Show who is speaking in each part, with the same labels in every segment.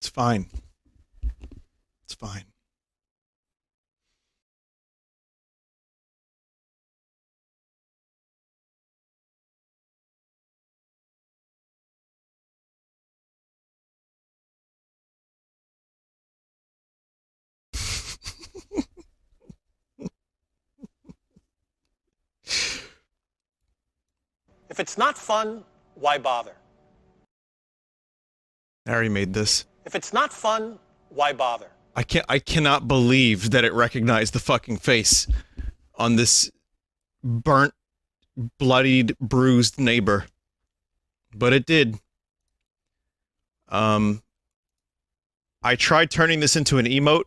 Speaker 1: It's fine. It's fine.
Speaker 2: If it's not fun, why bother?
Speaker 1: Harry made this.
Speaker 2: If it's not fun, why bother?
Speaker 1: I cannot believe that it recognized the fucking face on this burnt, bloodied, bruised neighbor. But it did. I tried turning this into an emote.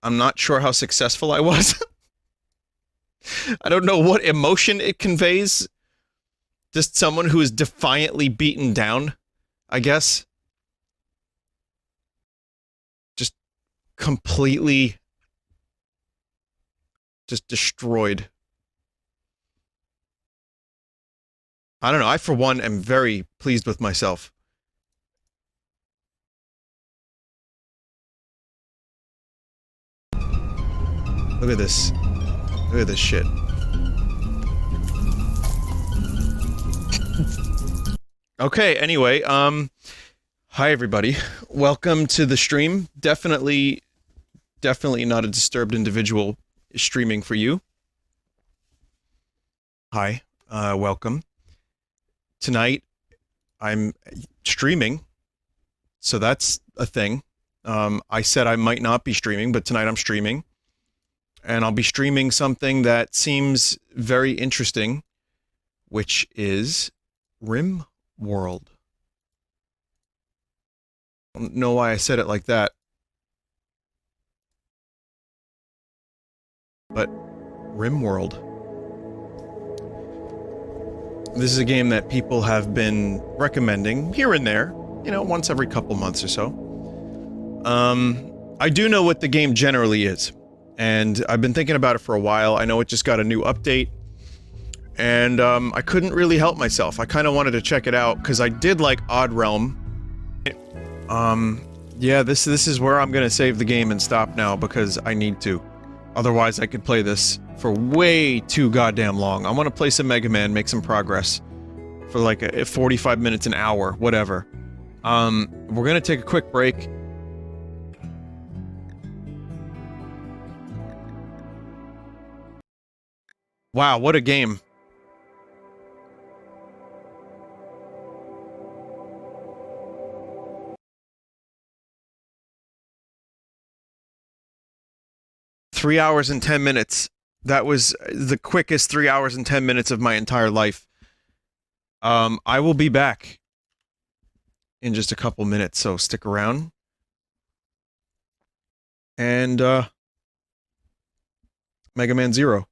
Speaker 1: I'm not sure how successful I was. I don't know what emotion it conveys. Just someone who is defiantly beaten down, I guess. Just completely just destroyed. I don't know. I, for one, am very pleased with myself. Look at this. Look at this shit. Okay, anyway, hi everybody. Welcome to the stream. Definitely not a disturbed individual streaming for you. Hi, welcome. Tonight, I'm streaming, so that's a thing. I said I might not be streaming, but tonight I'm streaming. And I'll be streaming something that seems very interesting, which is Rim World. I don't know why I said it like that. But Rim World. This is a game that people have been recommending here and there, you know, once every couple months or so. I do know what the game generally is, and I've been thinking about it for a while. I know it just got a new update, and I couldn't really help myself. I kind of wanted to check it out because I did like Odd Realm. Yeah, this is where I'm gonna save the game and stop now because I need to. Otherwise, I could play this for way too goddamn long. I want to play some Mega Man, make some progress for like 45 minutes, an hour, whatever. We're gonna take a quick break. Wow, what a game. Three hours and 10 minutes. That was the quickest 3 hours and 10 minutes of my entire life. I will be back in just a couple minutes, so stick around. And, Mega Man Zero.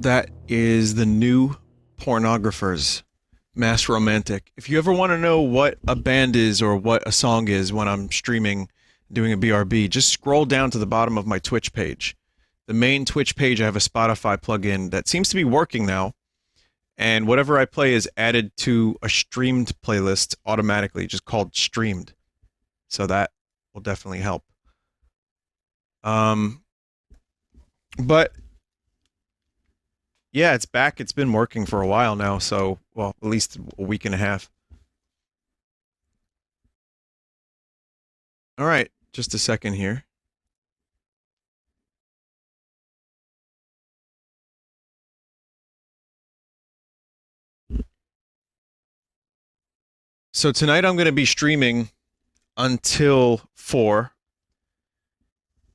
Speaker 1: That is the New Pornographers, Mass Romantic. If you ever want to know what a band is or what a song is when I'm streaming, doing a BRB, just scroll down to the bottom of my Twitch page. The main Twitch page, I have a Spotify plugin that seems to be working now. And whatever I play is added to a streamed playlist automatically, just called streamed. So that will definitely help. But yeah, it's back. It's been working for a while now. So, well, at least a week and a half. All right, just a second here. So tonight I'm going to be streaming until 4.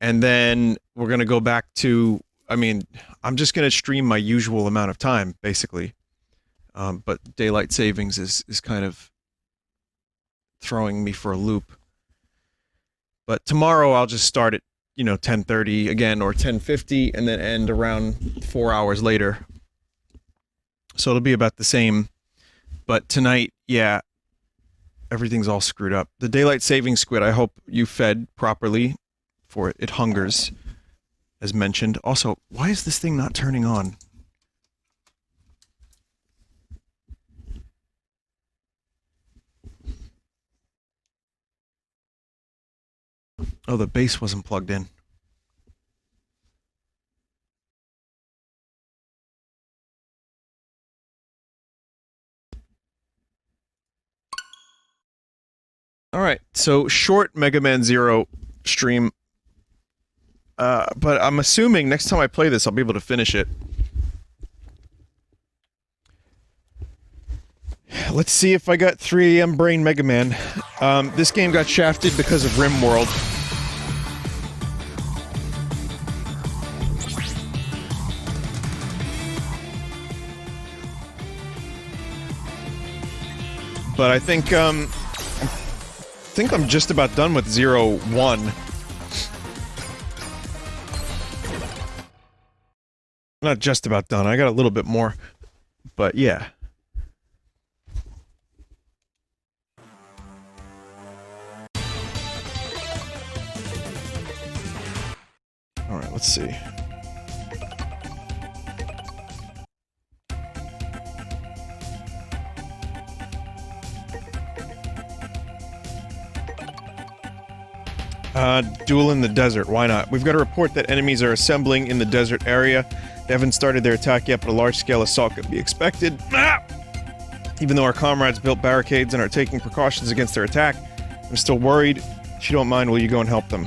Speaker 1: And then we're going to go back to, I'm just going to stream my usual amount of time, basically. But daylight savings is kind of throwing me for a loop. But tomorrow I'll just start at, 10:30 again or 10:50 and then end around 4 hours later. So it'll be about the same. But tonight, yeah, everything's all screwed up. The daylight saving squid, I hope you fed properly, for it hungers, as mentioned. Also, why is this thing not turning on? Oh, the base wasn't plugged in. All right, so short Mega Man Zero stream. But I'm assuming next time I play this, I'll be able to finish it. Let's see if I got 3 AM Brain Mega Man. This game got shafted because of RimWorld. But I think I'm just about done with 0-1. Not just about done. I got a little bit more. But yeah. All right, let's see. Duel in the desert. Why not? We've got a report that enemies are assembling in the desert area. They haven't started their attack yet, but a large-scale assault could be expected. Ah! Even though our comrades built barricades and are taking precautions against their attack, I'm still worried. If you don't mind, will you go and help them?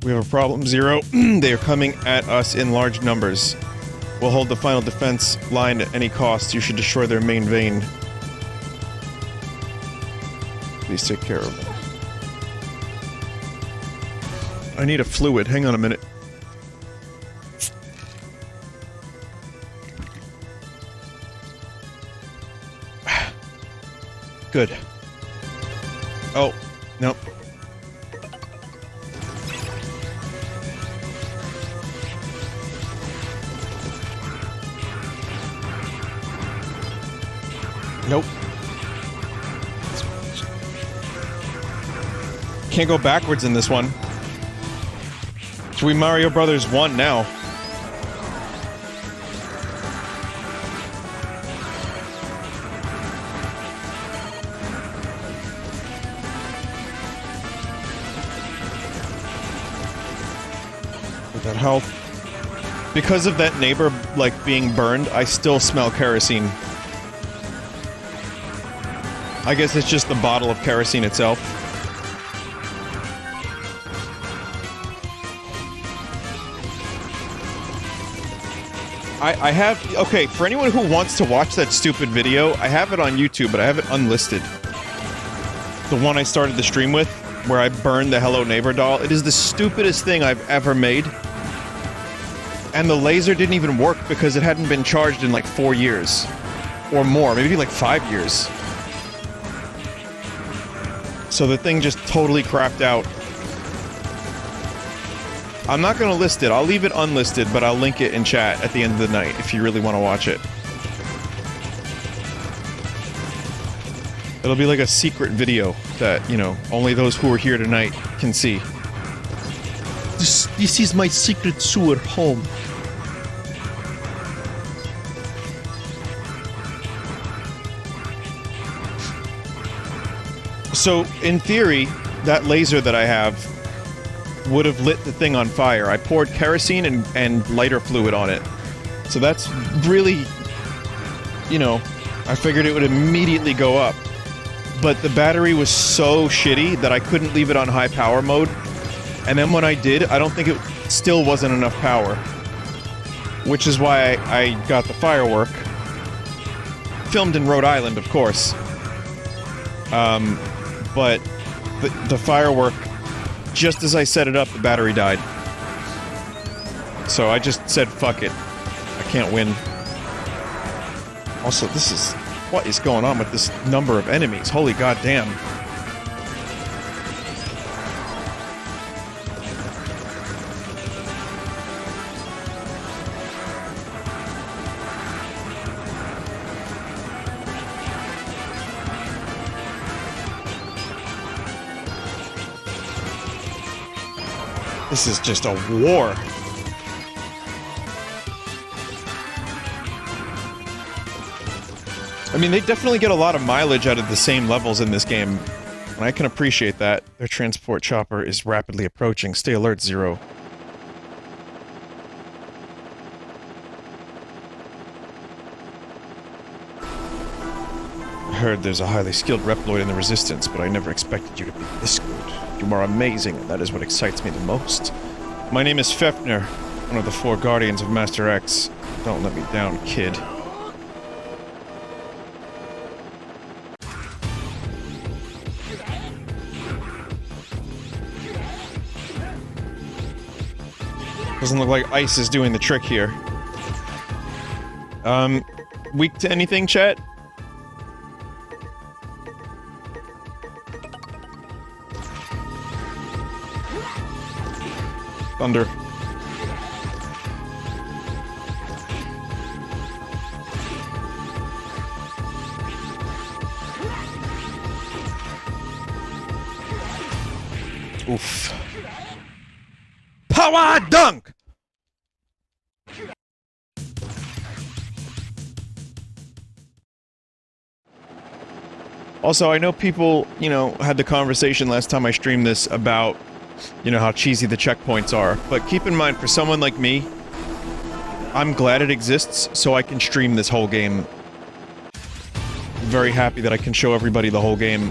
Speaker 1: We have a problem, Zero. They are coming at us in large numbers. We'll hold the final defense line at any cost. You should destroy their main vein. Please take care of them. I need a fluid. Hang on a minute. Good. Oh, nope. Nope. Can't go backwards in this one. Should we Mario Brothers 1 now? With that health. Because of that neighbor, like, being burned, I still smell kerosene. I guess it's just the bottle of kerosene itself. I have... Okay, for anyone who wants to watch that stupid video, I have it on YouTube, but I have it unlisted. The one I started the stream with, where I burned the Hello Neighbor doll. It is the stupidest thing I've ever made. And the laser didn't even work because it hadn't been charged in like 4 years. Or more, maybe like 5 years. So the thing just totally crapped out. I'm not gonna list it. I'll leave it unlisted, but I'll link it in chat at the end of the night if you really want to watch it. It'll be like a secret video that, you know, only those who are here tonight can see.
Speaker 3: This is my secret sewer home.
Speaker 1: So, in theory, that laser that I have would have lit the thing on fire. I poured kerosene and lighter fluid on it. So that's really, you know, I figured it would immediately go up. But the battery was so shitty that I couldn't leave it on high power mode. And then when I did, I don't think it still wasn't enough power. Which is why I got the firework. Filmed in Rhode Island, of course. But the firework, just as I set it up, the battery died. So I just said, fuck it. I can't win. Also, this is... what is going on with this number of enemies? Holy goddamn. This is just a war. I mean, they definitely get a lot of mileage out of the same levels in this game, and I can appreciate that. Their transport chopper is rapidly approaching. Stay alert, Zero. I heard there's a highly skilled Reploid in the Resistance, but I never expected you to be this good. You are amazing, and that is what excites me the most. My name is Fefner, one of the 4 Guardians of Master X. Don't let me down, kid. Doesn't look like ice is doing the trick here. Weak to anything, chat? Thunder. Oof. Power dunk! Also, I know people, you know, had the conversation last time I streamed this about, you know, how cheesy the checkpoints are. But keep in mind, for someone like me, I'm glad it exists so I can stream this whole game. Very happy that I can show everybody the whole game.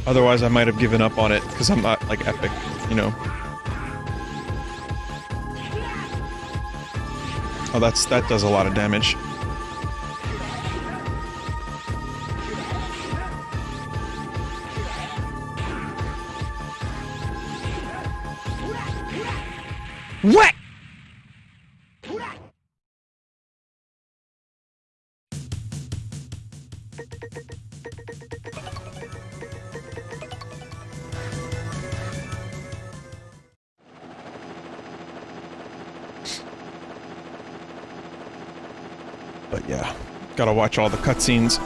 Speaker 1: Otherwise, I might have given up on it, because I'm not, like, epic, you know? Oh, that does a lot of damage. What? But yeah, gotta watch all the cutscenes.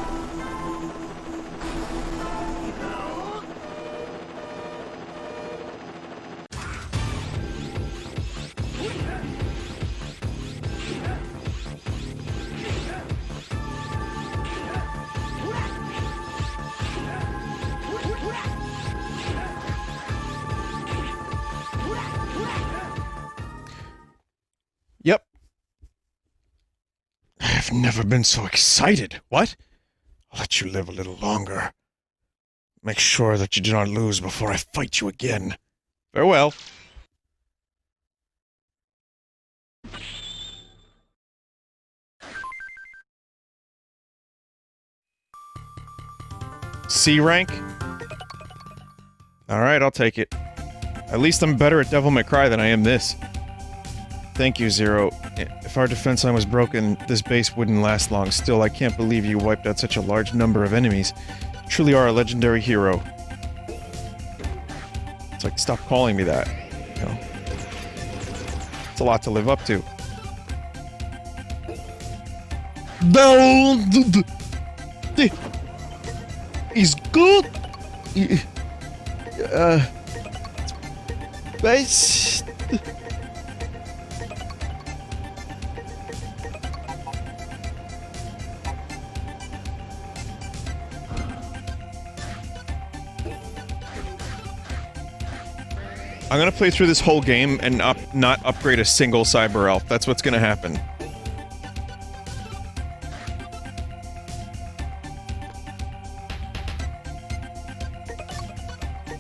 Speaker 1: Yep. I've never been so excited. What? I'll let you live a little longer. Make sure that you do not lose before I fight you again. Farewell. C rank? Alright, I'll take it. At least I'm better at Devil May Cry than I am this. Thank you, Zero. If our defense line was broken, this base wouldn't last long. Still, I can't believe you wiped out such a large number of enemies. You truly are a legendary hero. It's like, stop calling me that. You know? It's a lot to live up to. He's good. Base. I'm gonna play through this whole game and not upgrade a single cyber elf. That's what's gonna happen.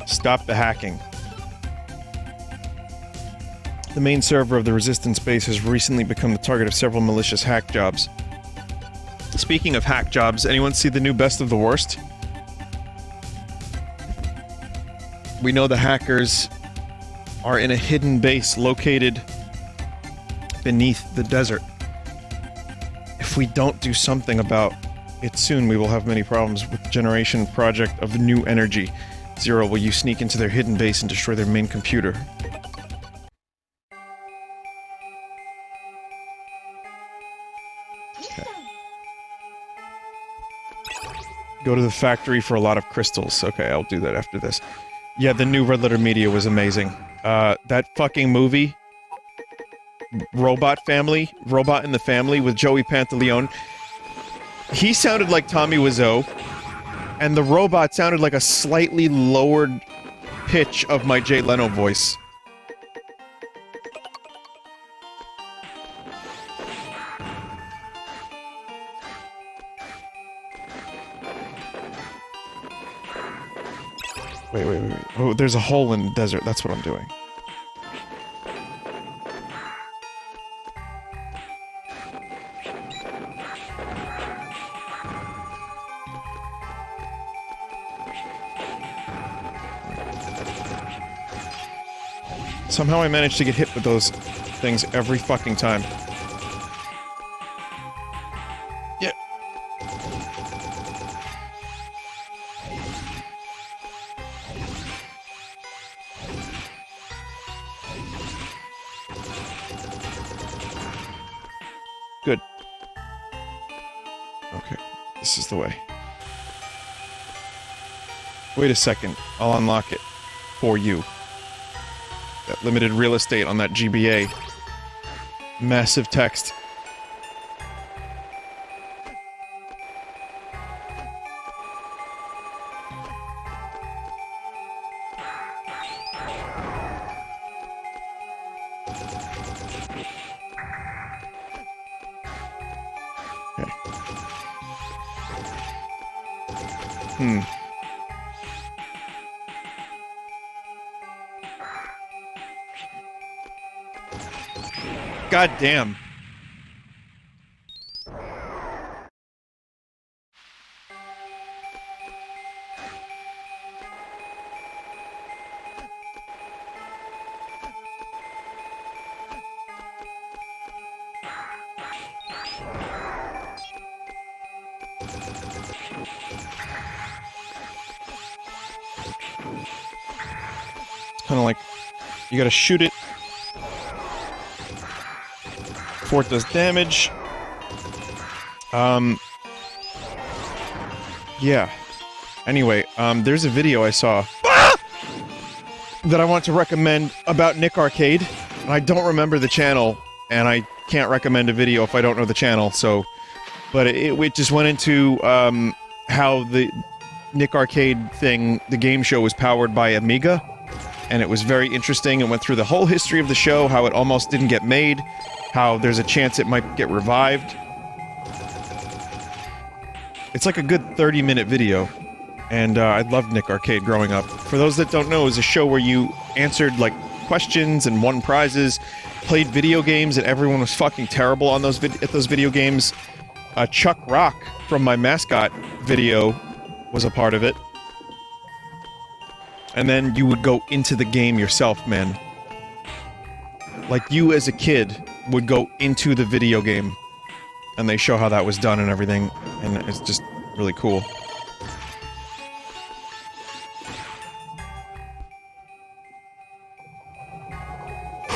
Speaker 1: Stop the hacking. The main server of the Resistance base has recently become the target of several malicious hack jobs. Speaking of hack jobs, anyone see the new Best of the Worst? We know the hackers are in a hidden base located beneath the desert. If we don't do something about it soon, we will have many problems with the generation project of new energy. Zero, will you sneak into their hidden base and destroy their main computer? Okay. Go to the factory for a lot of crystals. Okay, I'll do that after this. Yeah, the new Red Letter Media was amazing. That fucking movie, Robot in the Family with Joey Pantoliano. He sounded like Tommy Wiseau, and the robot sounded like a slightly lowered pitch of my Jay Leno voice. Wait. Oh, there's a hole in the desert. That's what I'm doing. Somehow I managed to get hit with those things every fucking time. Yeah. Good. Okay, this is the way. Wait a second, I'll unlock it for you. That limited real estate on that GBA. Massive text. Okay. God damn. Kind of like, you gotta shoot it before it does damage. Yeah. Anyway, there's a video I saw that I want to recommend about Nick Arcade, and I don't remember the channel, and I can't recommend a video if I don't know the channel, so... But it just went into, how the Nick Arcade thing, the game show, was powered by Amiga, and it was very interesting. It went through the whole history of the show, how it almost didn't get made, how there's a chance it might get revived. It's like a good 30-minute video, and I loved Nick Arcade growing up. For those that don't know, it was a show where you answered, like, questions and won prizes, played video games, and everyone was fucking terrible on those video games. Chuck Rock from my Mascot video was a part of it. And then you would go into the game yourself, man. Like, you as a kid would go into the video game. And they show how that was done and everything. And it's just really cool.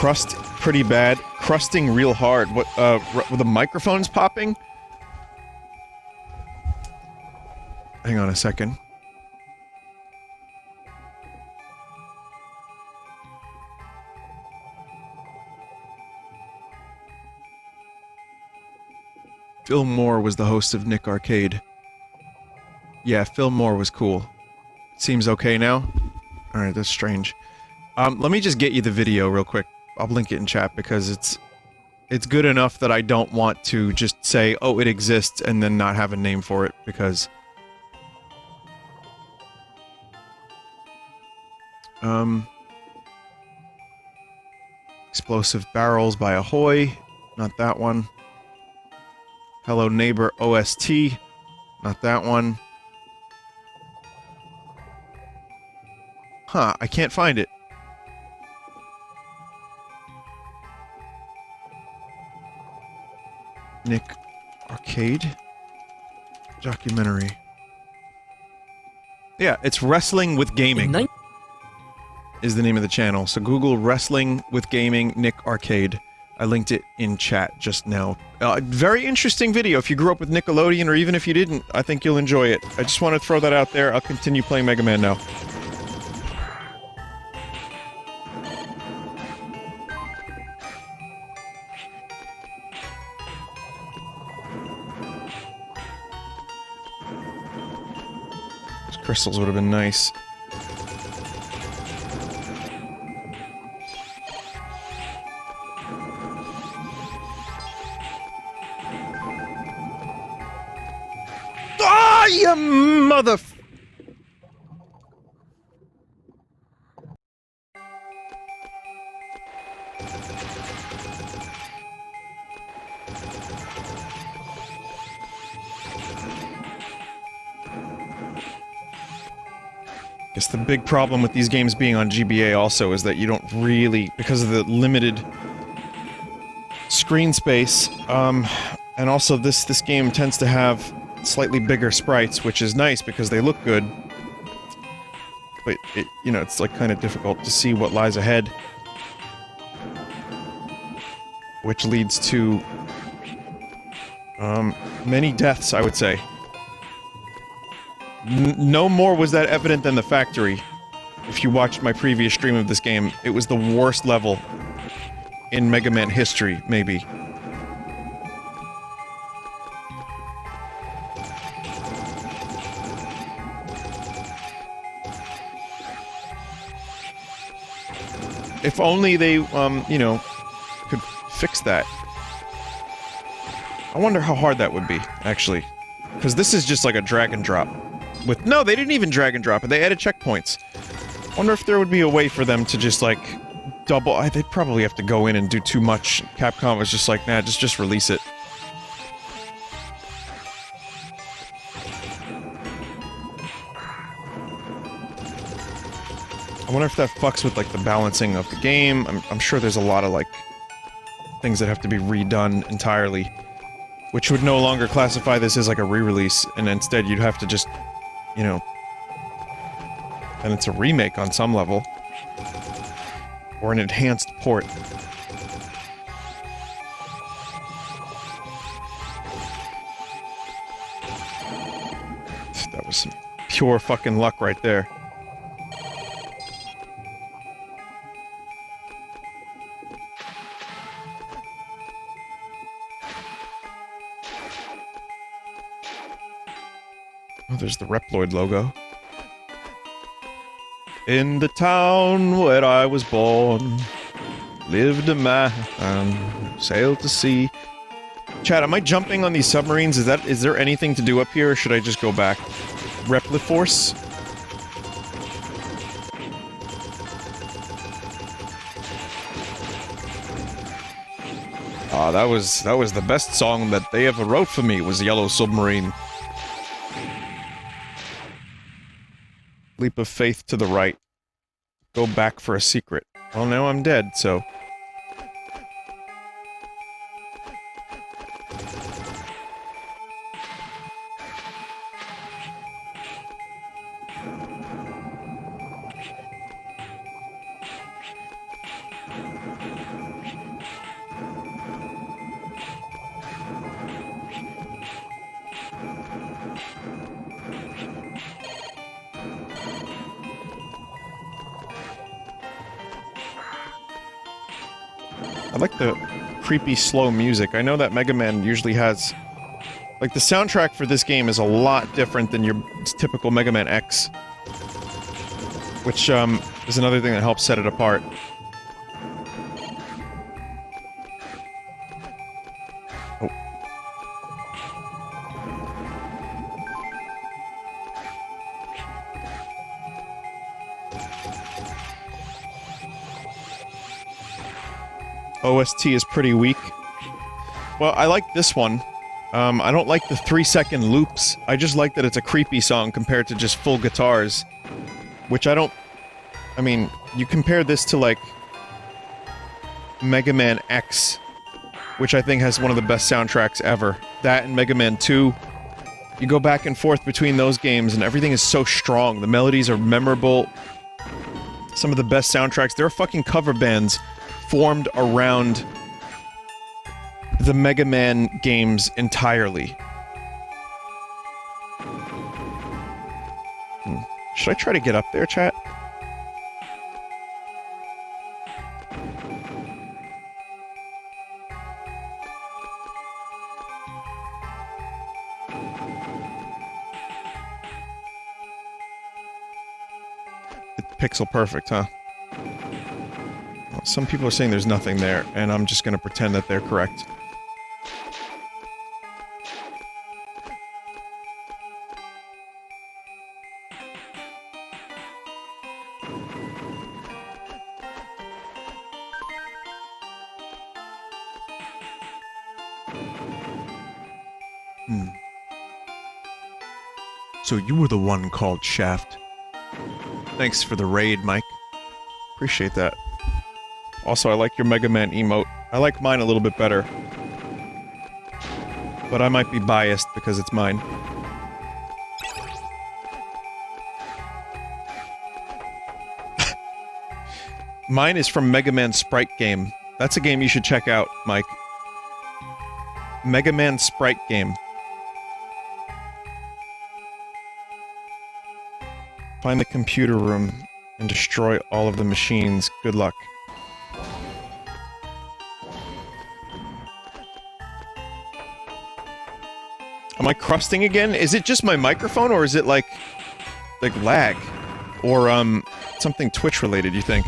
Speaker 1: crust pretty bad. Crusting real hard. What, were the microphones popping? Hang on a second. Phil Moore was the host of Nick Arcade. Yeah, Phil Moore was cool. Seems okay now? Alright, that's strange. Let me just get you the video real quick. I'll link it in chat because it's good enough that I don't want to just say, oh, it exists, and then not have a name for it, because... Explosive Barrels by Ahoy. Not that one. Hello Neighbor OST. Not that one. Huh, I can't find it. Nick Arcade? Documentary. Yeah, it's Wrestling with Gaming. Is the name of the channel. So Google Wrestling with Gaming Nick Arcade. I linked it in chat just now. Very interesting video. If you grew up with Nickelodeon, or even if you didn't, I think you'll enjoy it. I just want to throw that out there. I'll continue playing Mega Man now. Those crystals would have been nice. Ah, you mother... Guess the big problem with these games being on GBA also is that you don't really, because of the limited screen space, and also this game tends to have slightly bigger sprites, which is nice because they look good. But it, you know, it's like kind of difficult to see what lies ahead. Which leads to many deaths, I would say. No more was that evident than the factory. If you watched my previous stream of this game, it was the worst level in Mega Man history, maybe. If only they, you know, could fix that. I wonder how hard that would be, actually. Because this is just like a drag and drop. With no, they didn't even drag and drop it, they added checkpoints. Wonder if there would be a way for them to just, like, double... they'd probably have to go in and do too much. Capcom was just like, nah, just release it. I wonder if that fucks with, like, the balancing of the game. I'm sure there's a lot of, like, things that have to be redone entirely. Which would no longer classify this as, like, a re-release, and instead you'd have to just, you know... and it's a remake on some level. Or an enhanced port. That was some pure fucking luck right there. Oh, there's the Reploid logo. In the town where I was born, lived a man, sailed to sea. Chad, am I jumping on these submarines? Is there anything to do up here, or should I just go back? Repliforce? Ah, that was the best song that they ever wrote for me, was Yellow Submarine. Leap of faith to the right. Go back for a secret. Well, now I'm dead, so... I like the creepy, slow music. I know that Mega Man usually has... Like, the soundtrack for this game is a lot different than your typical Mega Man X. Which, is another thing that helps set it apart. Oh. OST is pretty weak. Well, I like this one. I don't like the 3-second loops. I just like that it's a creepy song compared to just full guitars. Which I don't... I mean, you compare this to, like... Mega Man X, which I think has one of the best soundtracks ever. That and Mega Man 2. You go back and forth between those games and everything is so strong. The melodies are memorable. Some of the best soundtracks. There are fucking cover bands formed around the Mega Man games entirely. Should I try to get up there, chat? It's pixel perfect, huh? Well, some people are saying there's nothing there, and I'm just gonna pretend that they're correct. So you were the one called Shaft. Thanks for the raid, Mike. Appreciate that. Also, I like your Mega Man emote. I like mine a little bit better. But I might be biased because it's mine. Mine is from Mega Man Sprite Game. That's a game you should check out, Mike. Mega Man Sprite Game. Find the computer room and destroy all of the machines. Good luck. Am I crusting again? Is it just my microphone or is it like lag? Or something Twitch related, you think?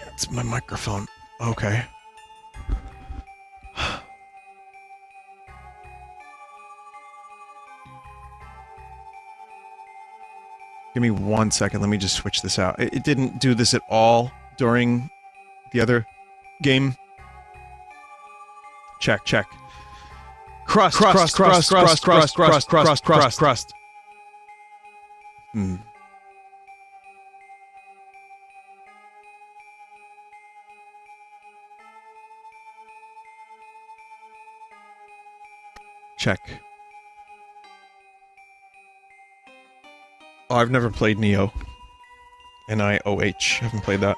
Speaker 1: It's my microphone. Okay. Give me 1 second, let me just switch this out. It didn't do this at all during the other game. Check, check. Crust. Hmm. Check. Oh, I've never played Neo. N-I-O-H. Haven't played that.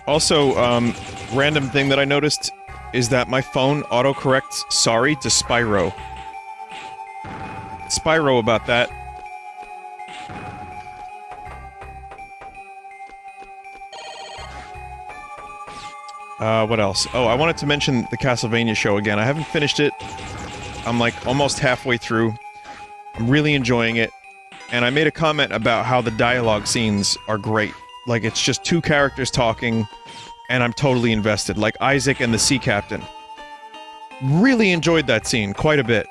Speaker 1: Also, random thing that I noticed is that my phone autocorrects sorry to Spyro. Spyro about that. What else? Oh, I wanted to mention the Castlevania show again. I haven't finished it. I'm like almost halfway through. I'm really enjoying it. And I made a comment about how the dialogue scenes are great. Like, it's just two characters talking, and I'm totally invested. Like Isaac and the Sea Captain. Really enjoyed that scene quite a bit.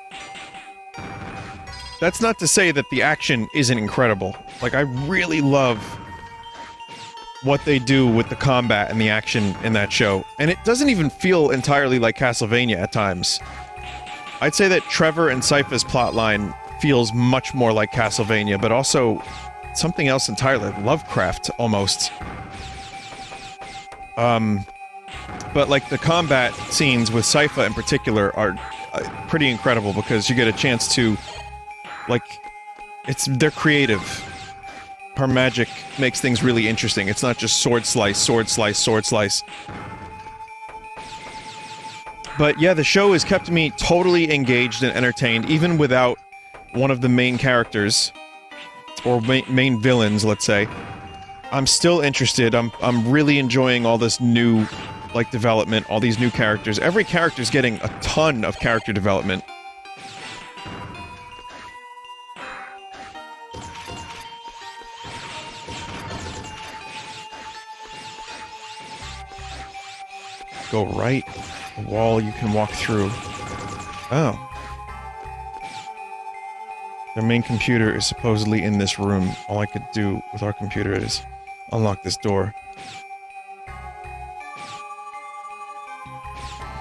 Speaker 1: That's not to say that the action isn't incredible. Like, I really love what they do with the combat and the action in that show. And it doesn't even feel entirely like Castlevania at times. I'd say that Trevor and Sypha's plotline feels much more like Castlevania, but also something else entirely, like Lovecraft, almost. But like the combat scenes with Sypha in particular are pretty incredible because you get a chance to, like, they're creative. her magic makes things really interesting. It's not just sword slice, sword slice, sword slice. But yeah, the show has kept me totally engaged and entertained, even without one of the main characters, or main villains, let's say. I'm still interested. I'm really enjoying all this new, like, development, all these new characters. Every character's getting a ton of character development. Go right. A wall you can walk through. Oh. Their main computer is supposedly in this room. All I could do with our computer is unlock this door.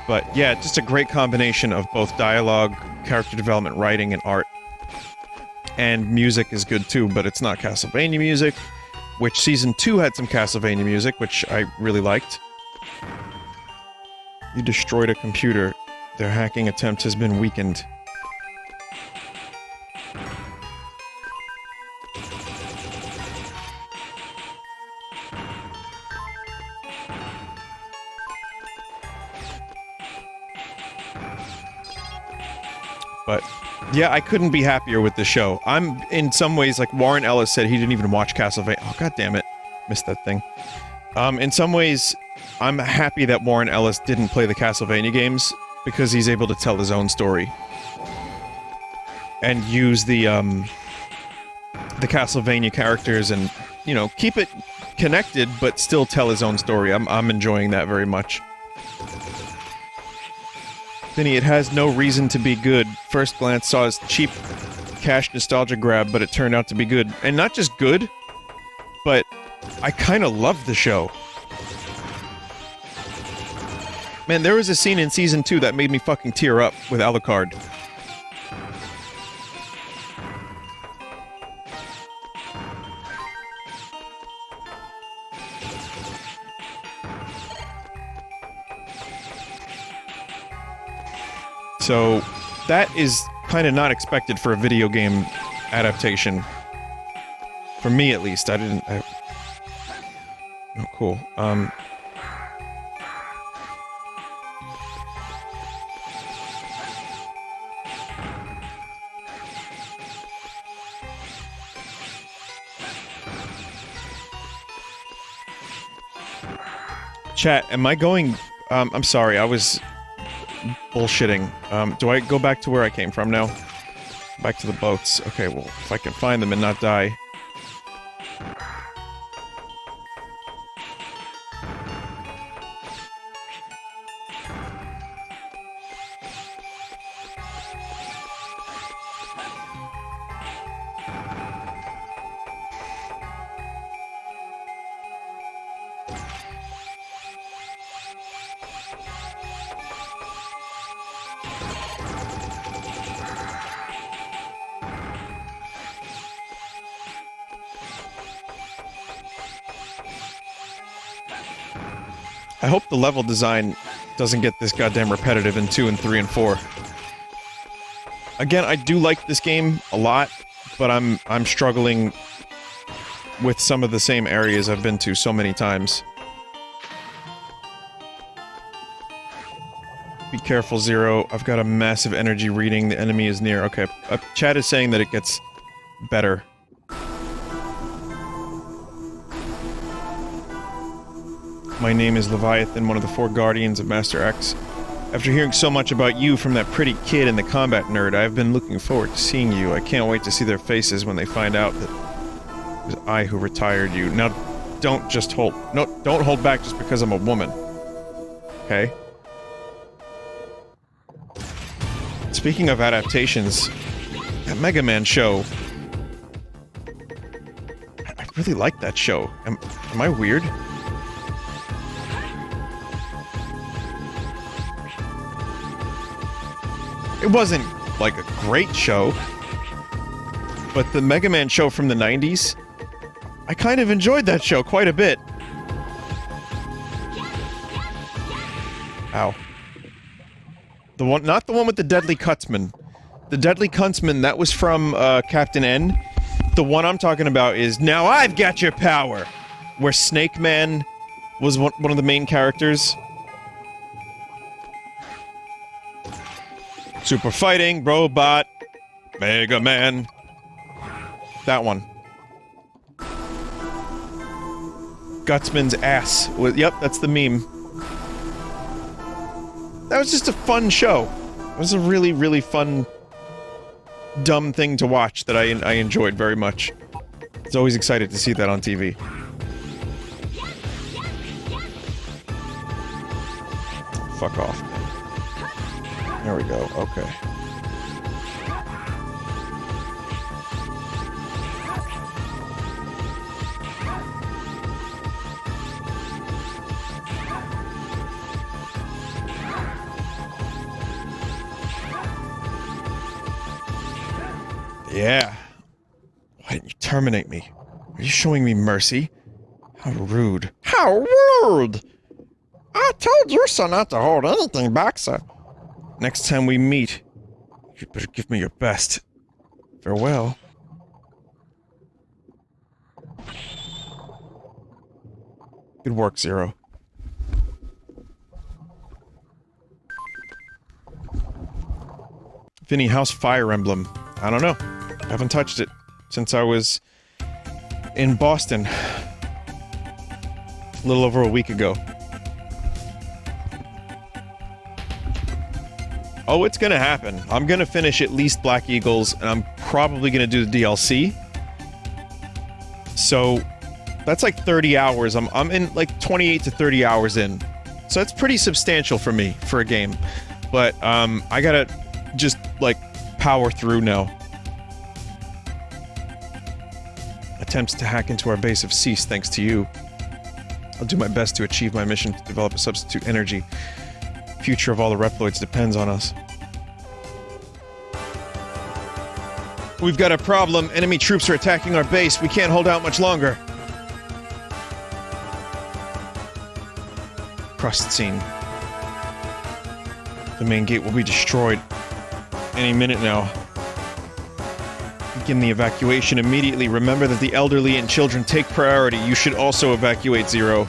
Speaker 1: But yeah, just a great combination of both dialogue, character development, writing, and art. And music is good too, but it's not Castlevania music, which Season 2 had some Castlevania music, which I really liked. You destroyed a computer. Their hacking attempt has been weakened. But, yeah, I couldn't be happier with the show. I'm, in some ways, like Warren Ellis said, he didn't even watch Castlevania. Oh, god damn it. Missed that thing. In some ways, I'm happy that Warren Ellis didn't play the Castlevania games, because he's able to tell his own story. And use the Castlevania characters and, you know, keep it connected, but still tell his own story. I'm enjoying that very much. Vinny, it has no reason to be good. First glance saw as cheap cash nostalgia grab, but it turned out to be good. And not just good, but I kinda love the show. Man, there was a scene in Season 2 that made me fucking tear up with Alucard. So, that is kind of not expected for a video game adaptation. For me, at least. Oh, cool. Chat, am I going... I'm sorry, I was... bullshitting. Do I go back to where I came from now? Back to the boats. Okay, well, if I can find them and not die. I hope the level design doesn't get this goddamn repetitive in 2 and 3 and 4. Again, I do like this game a lot, but I'm struggling with some of the same areas I've been to so many times. Be careful, Zero. I've got a massive energy reading. The enemy is near. Okay, chat is saying that it gets better. My name is Leviathan, one of the 4 guardians of Master X. After hearing so much about you from that pretty kid and the combat nerd, I've been looking forward to seeing you. I can't wait to see their faces when they find out that it was I who retired you. Now, don't hold back just because I'm a woman. Okay? Speaking of adaptations, that Mega Man show... I really like that show. Am I weird? It wasn't, like, a great show, but the Mega Man show from the 90s, I kind of enjoyed that show quite a bit. Ow. Not the one with the Deadly Cutsman. The Deadly Cutsman, that was from, Captain N, The one I'm talking about is Now I've Got Your Power, where Snake Man was one of the main characters. Super Fighting, Robot, Mega Man. That one. Gutsman's ass. Yep, that's the meme. That was just a fun show. It was a really, really fun, dumb thing to watch that I enjoyed very much. I was always excited to see that on TV. Fuck off. There we go, okay. Yeah. Why didn't you terminate me? Are you showing me mercy? How rude. How rude! I told your son not to hold anything back, sir. Next time we meet, you better give me your best. Farewell. Good work, Zero. Vinny, how's Fire Emblem? I don't know. I haven't touched it since I was in Boston a little over a week ago. Oh, it's gonna happen. I'm gonna finish at least Black Eagles, and I'm probably gonna do the DLC. So, that's like 30 hours. I'm in like 28 to 30 hours in. So that's pretty substantial for me, for a game. But, I gotta just, like, power through now. Attempts to hack into our base have ceased thanks to you. I'll do my best to achieve my mission to develop a substitute energy. Future of all the Reploids depends on us. We've got a problem. Enemy troops are attacking our base. We can't hold out much longer. Crust scene. The main gate will be destroyed any minute now. Begin the evacuation immediately. Remember that the elderly and children take priority. You should also evacuate, Zero.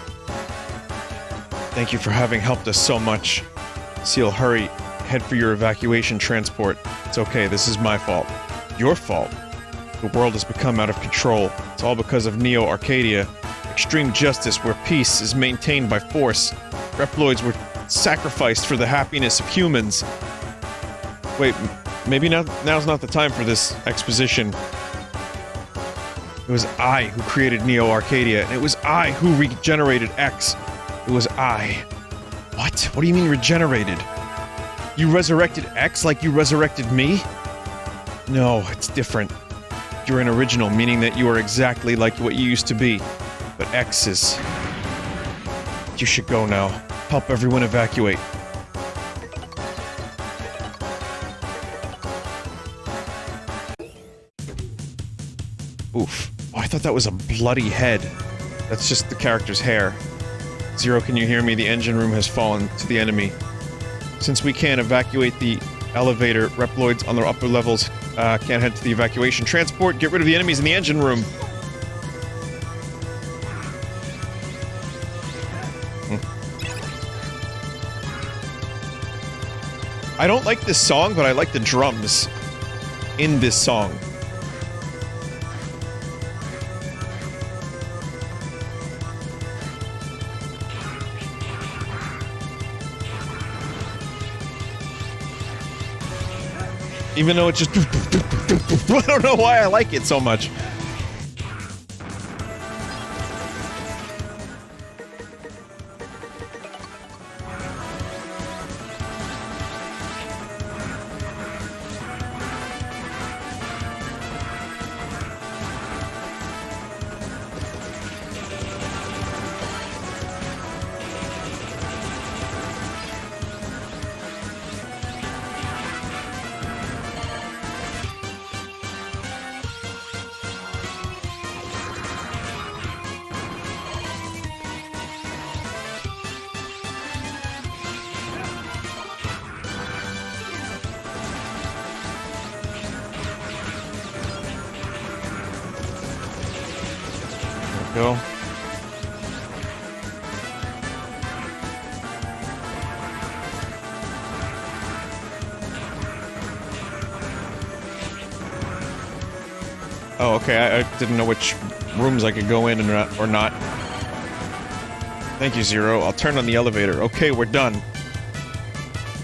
Speaker 1: Thank you for having helped us so much. Seal, hurry. Head for your evacuation transport. It's okay, this is my fault. Your fault? The world has become out of control. It's all because of Neo Arcadia. Extreme justice where peace is maintained by force. Reploids were sacrificed for the happiness of humans. Wait, maybe now's not the time for this exposition. It was I who created Neo Arcadia, and it was I who regenerated X. It was I. What? What do you mean regenerated? You resurrected X like you resurrected me? No, it's different. You're an original, meaning that you are exactly like what you used to be. But X is... You should go now. Help everyone evacuate. Oof. Oh, I thought that was a bloody head. That's just the character's hair. Zero, can you hear me? The engine room has fallen to the enemy. Since we can't evacuate the elevator, Reploids on the upper levels can't head to the evacuation transport. Get rid of the enemies in the engine room. I don't like this song, but I like the drums in this song. Even though it's just... I don't know why I like it so much. go. Oh, okay, I didn't know which rooms I could go in and or not. Thank you, Zero. I'll turn on the elevator. Okay, we're done.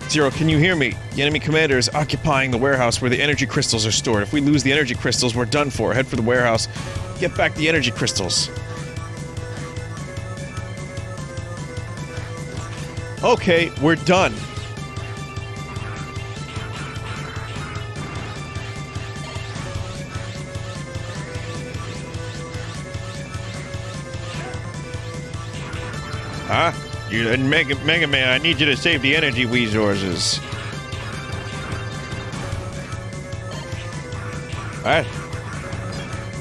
Speaker 1: Zero, can you hear me? The enemy commander is occupying the warehouse where the energy crystals are stored. If we lose the energy crystals, we're done for. Head for the warehouse. Get back the energy crystals. Okay, we're done. Huh? You and Mega Man, I need you to save the energy resources. What?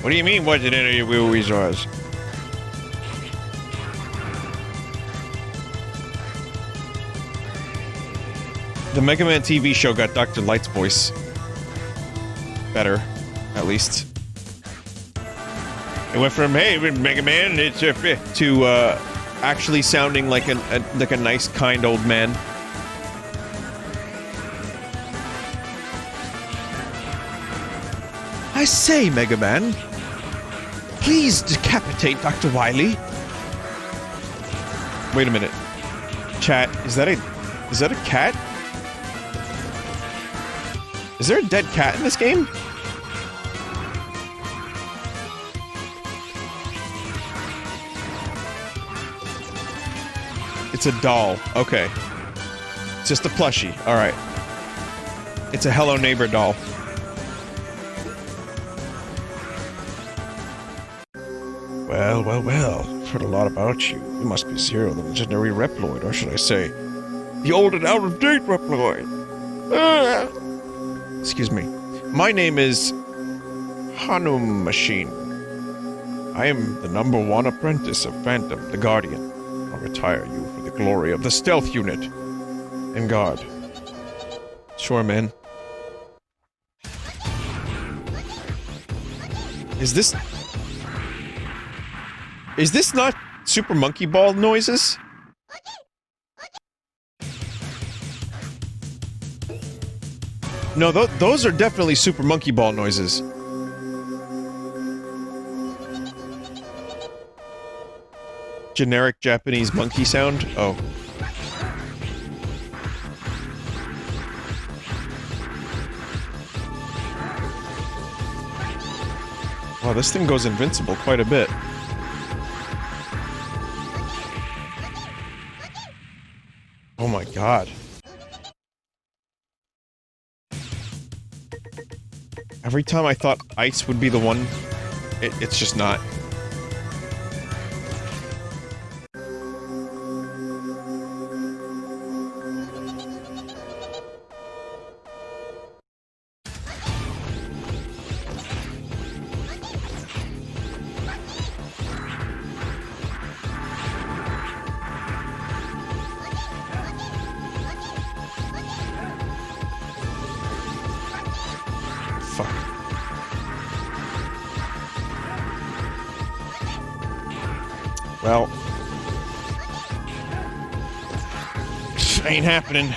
Speaker 1: What do you mean, what's an energy resource? The Mega Man TV show got Dr. Light's voice better, at least. It went from, hey, Mega Man, it's to, actually sounding like a nice, kind old man. I say, Mega Man, please decapitate Dr. Wily. Wait a minute. Chat, is that a cat? Is there a dead cat in this game? It's a doll. Okay. It's just a plushie. Alright. It's a Hello Neighbor doll. Well, well, well. I've heard a lot about you. You must be Zero, the legendary Reploid, or should I say, the old and out-of-date Reploid. Excuse me. My name is Hanum Machine. I am the #1 apprentice of Phantom, the Guardian. I'll retire you for the glory of the stealth unit. And guard. Sure, man. Is this not Super Monkey Ball noises? No, those are definitely Super Monkey Ball noises. Generic Japanese monkey sound? Oh. Wow, this thing goes invincible quite a bit. Oh my god. Every time I thought ice would be the one, it's just not. Well, ain't happening.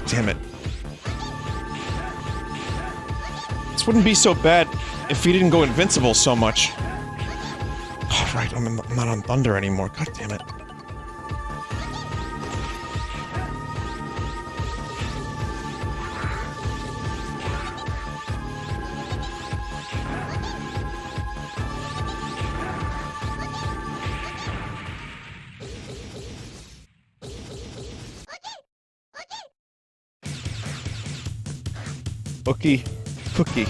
Speaker 1: Damn it. This wouldn't be so bad if he didn't go invincible so much. Oh, right, I'm not on Thunder anymore. God damn it. Cookie.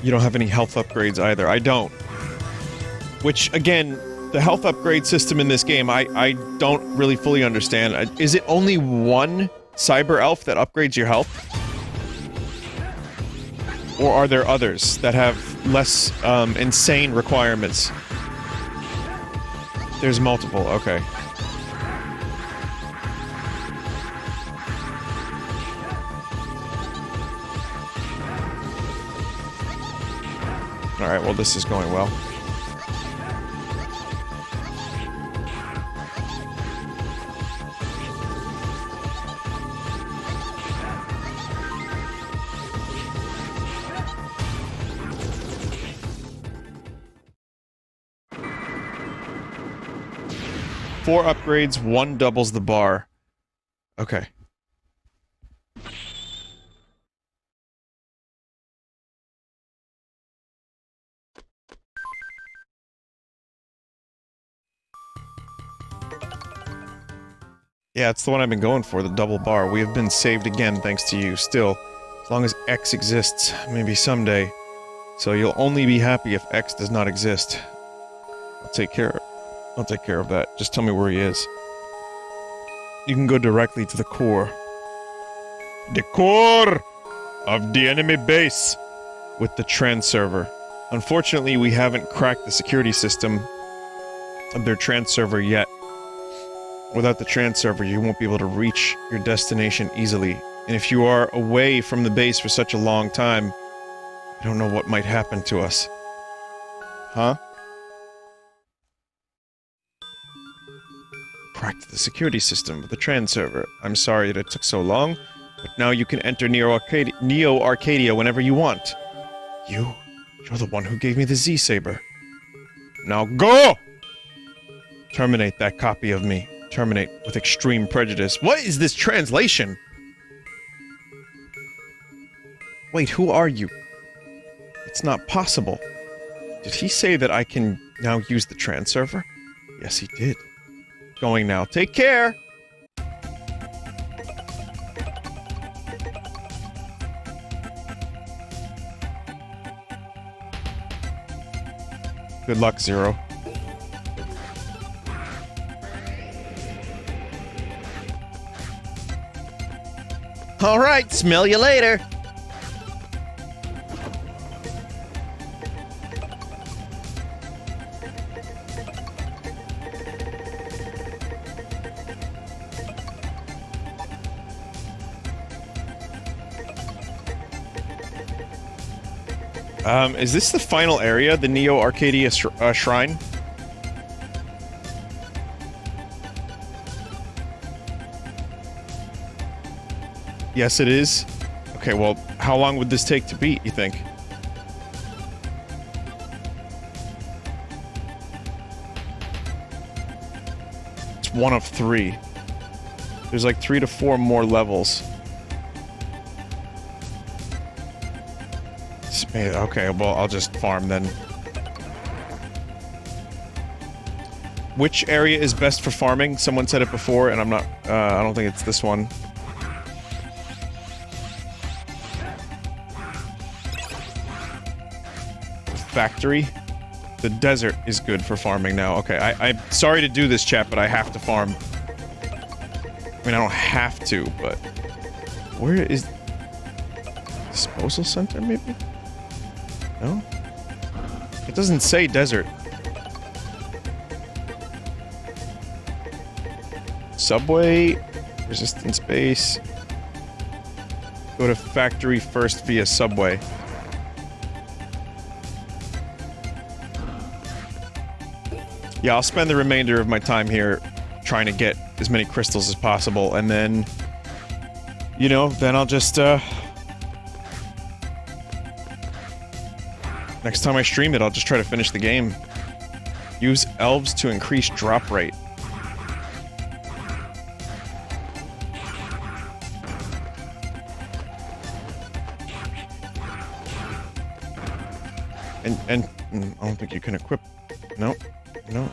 Speaker 1: You don't have any health upgrades either. I don't. Which, again, The health upgrade system in this game, I don't really fully understand. Is it only one cyber elf that upgrades your health? Or are there others that have less insane requirements? There's multiple, okay. Alright, well this is going well. Four upgrades, one doubles the bar. Okay. Yeah, it's the one I've been going for, the double bar. We have been saved again thanks to you. Still, as long as X exists, maybe someday. So you'll only be happy if X does not exist. I'll take care of that. Just tell me where he is. You can go directly to the core. The core of the enemy base with the trans server. Unfortunately, we haven't cracked the security system of their trans server yet. Without the trans server, you won't be able to reach your destination easily. And if you are away from the base for such a long time, I don't know what might happen to us. Huh? Cracked the security system of the trans server. I'm sorry that it took so long, but now you can enter Neo Arcadia whenever you want. You're the one who gave me the Z-Saber. Now go! Terminate that copy of me. Terminate with extreme prejudice. What is this translation? Wait, who are you? It's not possible. Did he say that I can now use the trans server? Yes, he did. Going now. Take care! Good luck, Zero.
Speaker 4: Alright, smell you later.
Speaker 1: Is this the final area, the Neo Arcadia Shrine? Yes, it is. Okay, well, how long would this take to beat, you think? It's one of 3. There's like 3 to 4 more levels. Okay, well, I'll just farm then. Which area is best for farming? Someone said it before, and I'm not, I don't think it's this one. Factory? The desert is good for farming now. Okay, I'm sorry to do this, chat, but I have to farm. I mean, I don't have to, but... Where is... Disposal center, maybe? No? It doesn't say desert. Subway, resistance base. Go to factory first via subway. Yeah, I'll spend the remainder of my time here trying to get as many crystals as possible, and then, you know, then I'll just, next time I stream it, I'll just try to finish the game. Use elves to increase drop rate. And I don't think you can equip... No. No.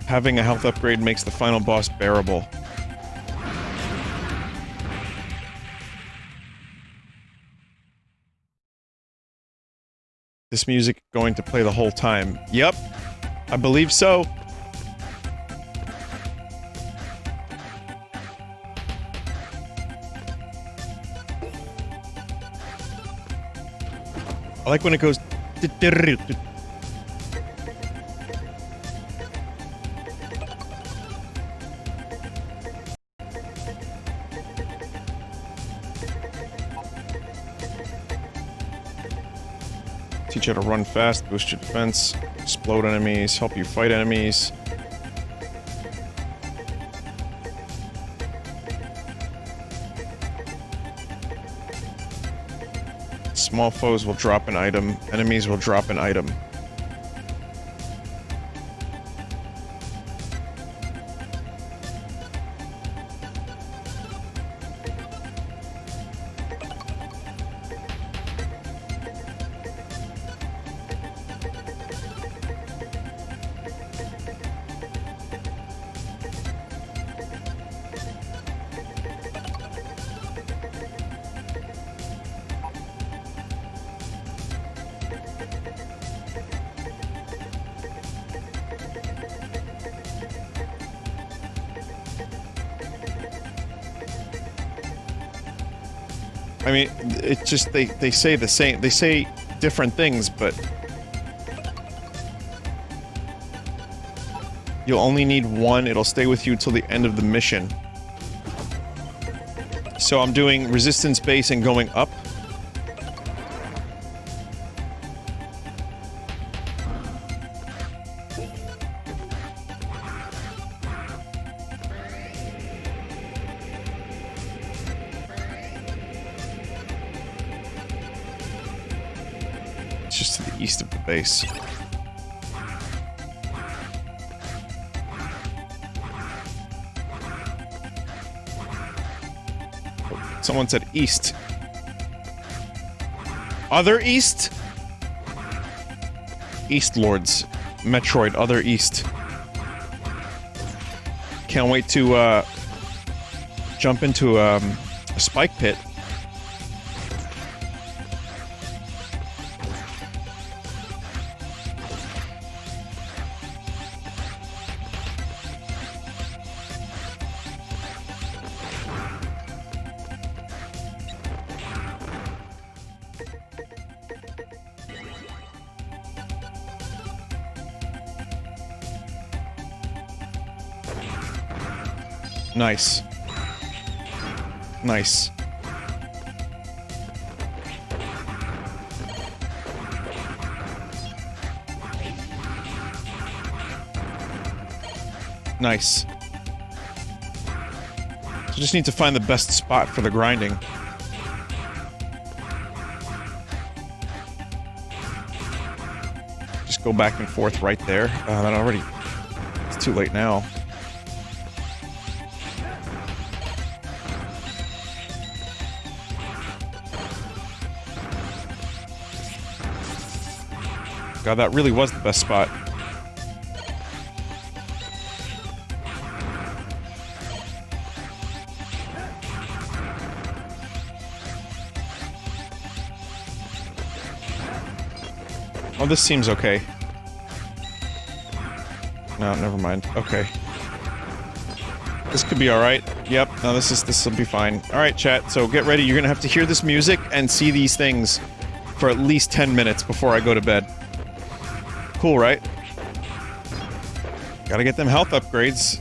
Speaker 1: Having a health upgrade makes the final boss bearable. this music going to play the whole time? Yep, I believe so. I like when it goes. Teach you how to run fast, boost your defense, explode enemies, help you fight enemies. Small foes will drop an item, enemies will drop an item. I mean, it's just, they say the same, they say different things, but you'll only need one, it'll stay with you till the end of the mission. So I'm doing resistance base and going up. It's just to the east of the base. Someone said east. Other east? East Lords. Metroid, other east. Can't wait to, jump into, a spike pit. Nice. Nice. Nice. So just need to find the best spot for the grinding. Just go back and forth right there. That already... It's too late now. God, that really was the best spot. Oh, this seems okay. No, never mind. Okay. This could be alright. Yep, no, this will be fine. Alright, chat, so get ready. You're gonna have to hear this music and see these things for at least 10 minutes before I go to bed. Cool, right? Gotta get them health upgrades.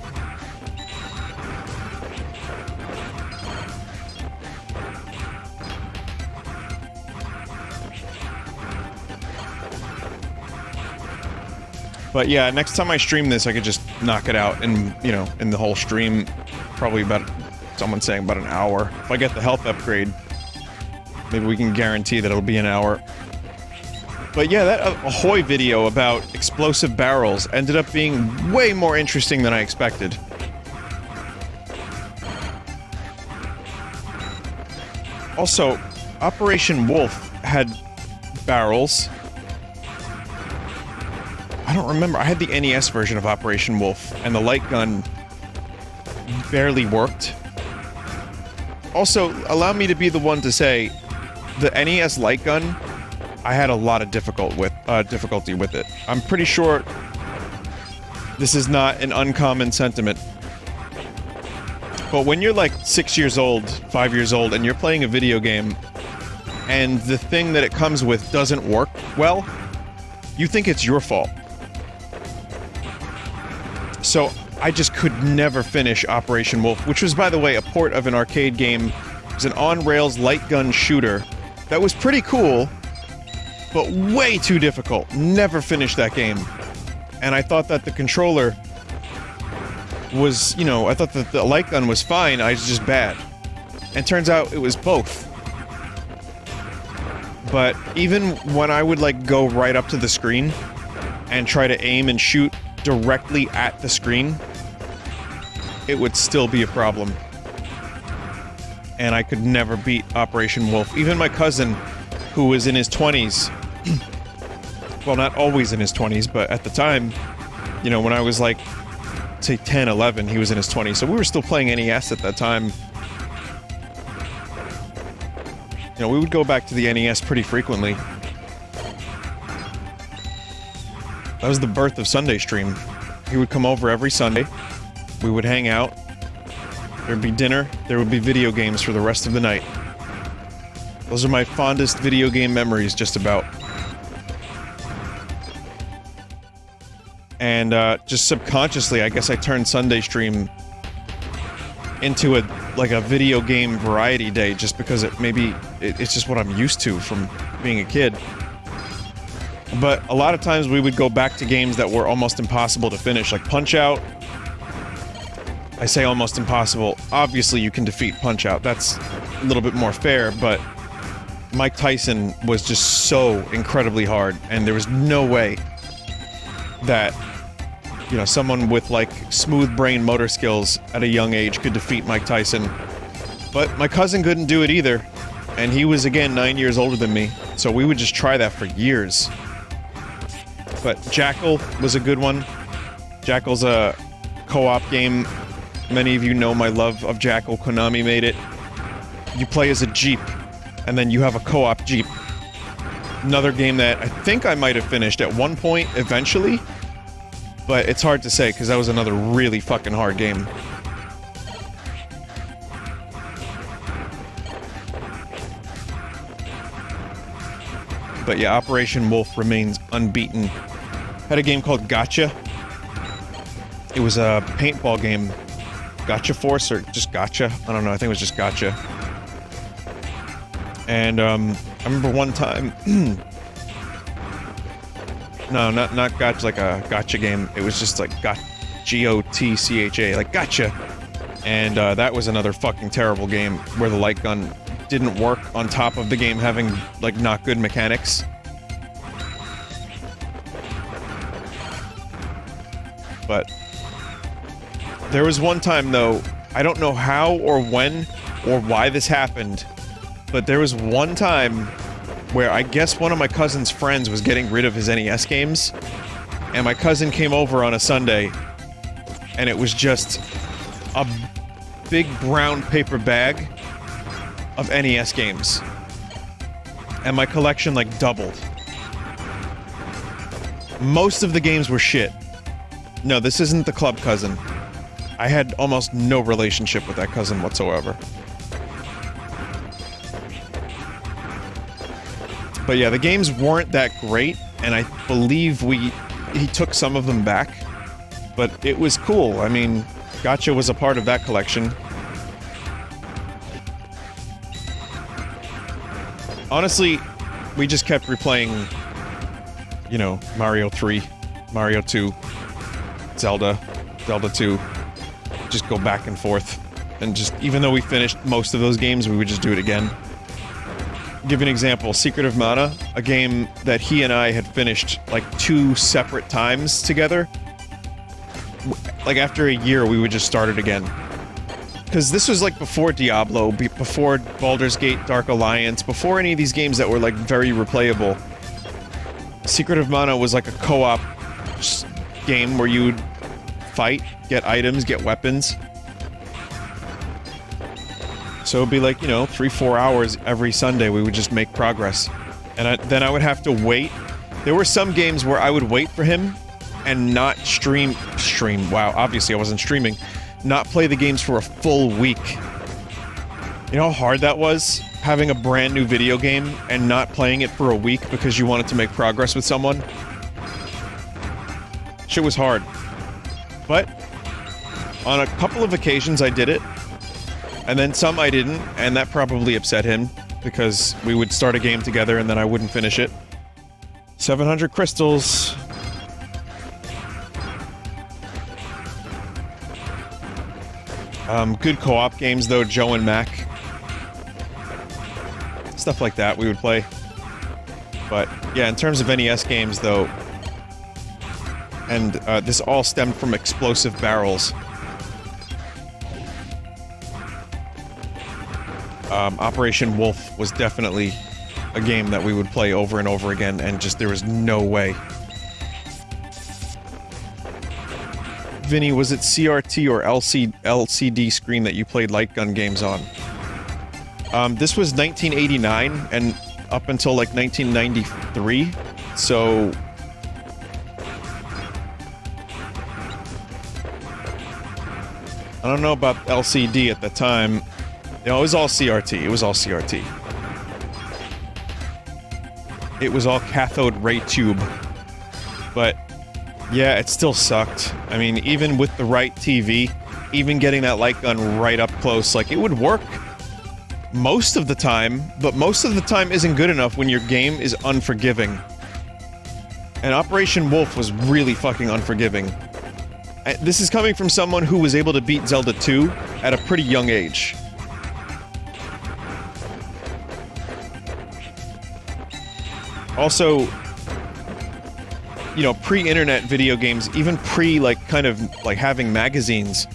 Speaker 1: But yeah, next time I stream this, I could just knock it out and, you know, in the whole stream, probably about, someone's saying about an hour. If I get the health upgrade, maybe we can guarantee that it'll be an hour. But yeah, that Ahoy video about explosive barrels ended up being way more interesting than I expected. Also, Operation Wolf had barrels. I don't remember. I had the NES version of Operation Wolf, and the light gun barely worked. Also, allow me to be the one to say, the NES light gun I had a lot of difficulty with it. I'm pretty sure this is not an uncommon sentiment. But when you're like 6 years old, 5 years old, and you're playing a video game, and the thing that it comes with doesn't work well, you think it's your fault. So I just could never finish Operation Wolf, which was, by the way, a port of an arcade game. It was an on-rails light gun shooter that was pretty cool, but way too difficult. Never finished that game. And I thought that the controller was, you know, I thought that the light gun was fine, I was just bad. And turns out it was both. But even when I would, like, go right up to the screen and try to aim and shoot directly at the screen, it would still be a problem. And I could never beat Operation Wolf. Even my cousin, who was in his 20s, well, not always in his 20s, but at the time, you know, when I was like, say 10, 11, he was in his 20s, so we were still playing NES at that time. You know, we would go back to the NES pretty frequently. That was the birth of Sunday Stream. He would come over every Sunday. We would hang out. There'd be dinner. There would be video games for the rest of the night. Those are my fondest video game memories, just about. And just subconsciously, I guess I turned Sunday Stream into a video game variety day, just because it's just what I'm used to from being a kid. But a lot of times we would go back to games that were almost impossible to finish, like Punch-Out. I say almost impossible. Obviously you can defeat Punch-Out. That's a little bit more fair, but Mike Tyson was just so incredibly hard, and there was no way that, you know, someone with, like, smooth brain motor skills at a young age could defeat Mike Tyson. But my cousin couldn't do it either, and he was, again, 9 years older than me, so we would just try that for years. But Jackal was a good one. Jackal's a co-op game. Many of you know my love of Jackal. Konami made it. You play as a Jeep, and then you have a co-op Jeep. Another game that I think I might have finished at one point, eventually. But it's hard to say, because that was another really fucking hard game. But yeah, Operation Wolf remains unbeaten. Had a game called Gotcha. It was a paintball game. Gotcha Force, or just Gotcha? I don't know, I think it was just Gotcha. And, I remember one time... No, not Gotcha, like a Gotcha game. It was just like G-O-T-C-H-A, like Gotcha. And, that was another fucking terrible game, where the light gun didn't work, on top of the game having, like, not good mechanics. But there was one time, though, I don't know how or when or why this happened, but there was one time where I guess one of my cousin's friends was getting rid of his NES games, and my cousin came over on a Sunday, and it was just a big brown paper bag of NES games. And my collection, like, doubled. Most of the games were shit. No, this isn't the club cousin. I had almost no relationship with that cousin whatsoever. But yeah, the games weren't that great, and I believe he took some of them back. But it was cool. I mean, Gotcha was a part of that collection. Honestly, we just kept replaying, you know, Mario 3, Mario 2, Zelda 2. Just go back and forth. And just, even though we finished most of those games, we would just do it again. Give an example, Secret of Mana, a game that he and I had finished, like, 2 separate times together. Like, after a year, we would just start it again. Because this was, like, before Diablo, before Baldur's Gate Dark Alliance, before any of these games that were, like, very replayable. Secret of Mana was, like, a co-op game where you would fight, get items, get weapons. So it'd be like, you know, 3-4 hours every Sunday we would just make progress. And then I would have to wait. There were some games where I would wait for him and not stream. Wow, obviously I wasn't streaming. Not play the games for a full week. You know how hard that was? Having a brand new video game and not playing it for a week because you wanted to make progress with someone? Shit was hard. But on a couple of occasions I did it. And then some I didn't, and that probably upset him because we would start a game together and then I wouldn't finish it. 700 crystals. Good co-op games though, Joe and Mac. Stuff like that we would play. But yeah, in terms of NES games though, and this all stemmed from explosive barrels. Operation Wolf was definitely a game that we would play over and over again, and just there was no way. Vinny, was it CRT or LCD screen that you played light gun games on? This was 1989 and up until like 1993, so... I don't know about LCD at the time. No, it was all CRT. It was all CRT. It was all cathode ray tube. But, yeah, it still sucked. I mean, even with the right TV, even getting that light gun right up close, like, it would work most of the time, but most of the time isn't good enough when your game is unforgiving. And Operation Wolf was really fucking unforgiving. This is coming from someone who was able to beat Zelda 2 at a pretty young age. Also, you know, pre-internet video games, even pre, like, kind of, like, having magazines,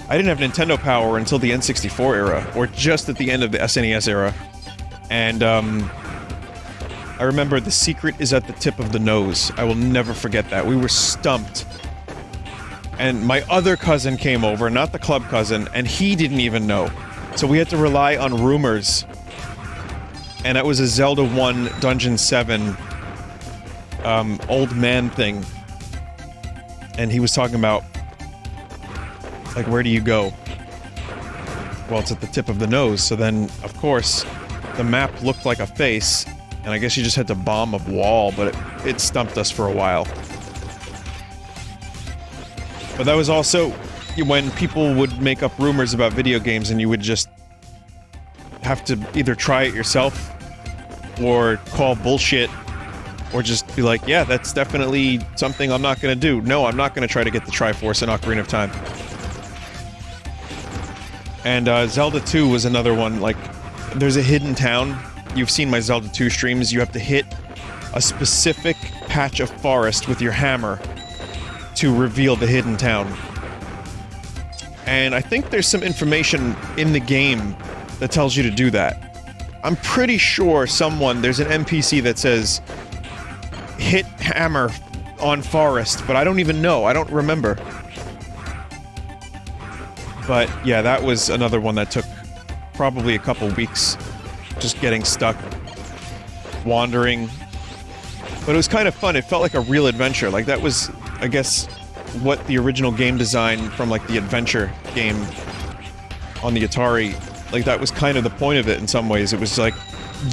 Speaker 1: I didn't have Nintendo Power until the N64 era, or just at the end of the SNES era. And, I remember the secret is at the tip of the nose. I will never forget that. We were stumped. And my other cousin came over, not the club cousin, and he didn't even know. So we had to rely on rumors. And it was a Zelda 1 Dungeon 7 old man thing. And he was talking about, like, where do you go? Well, it's at the tip of the nose. So then, of course, the map looked like a face. And I guess you just had to bomb a wall, but it stumped us for a while. But that was also when people would make up rumors about video games and you would just have to either try it yourself or call bullshit or just be like, yeah, that's definitely something I'm not gonna do. No, I'm not gonna try to get the Triforce in Ocarina of Time. And Zelda 2 was another one, like, there's a hidden town. You've seen my Zelda 2 streams. You have to hit a specific patch of forest with your hammer to reveal the hidden town. And I think there's some information in the game that tells you to do that. I'm pretty sure there's an NPC that says, hit hammer on forest, but I don't even know. I don't remember. But yeah, that was another one that took probably a couple weeks. Just getting stuck, wandering. But it was kind of fun. It felt like a real adventure. Like, that was, I guess, what the original game design from, like, the adventure game on the Atari, like, that was kind of the point of it in some ways. It was like,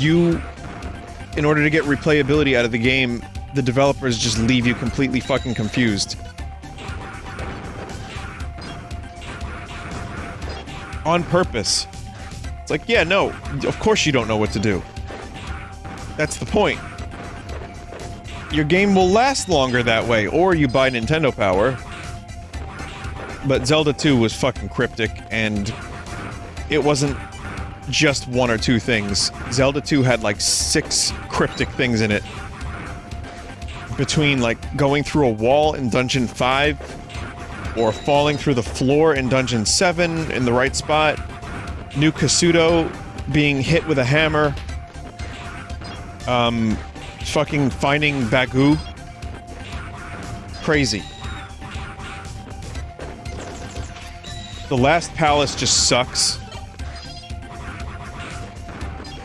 Speaker 1: in order to get replayability out of the game, the developers just leave you completely fucking confused. On purpose. It's like, yeah, no, of course you don't know what to do. That's the point. Your game will last longer that way, or you buy Nintendo Power. But Zelda 2 was fucking cryptic, and it wasn't just one or two things. Zelda 2 had like 6 cryptic things in it. Between, like, going through a wall in Dungeon 5, or falling through the floor in Dungeon 7 in the right spot, New Kasuto being hit with a hammer, fucking finding Bagoo. Crazy. The last palace just sucks.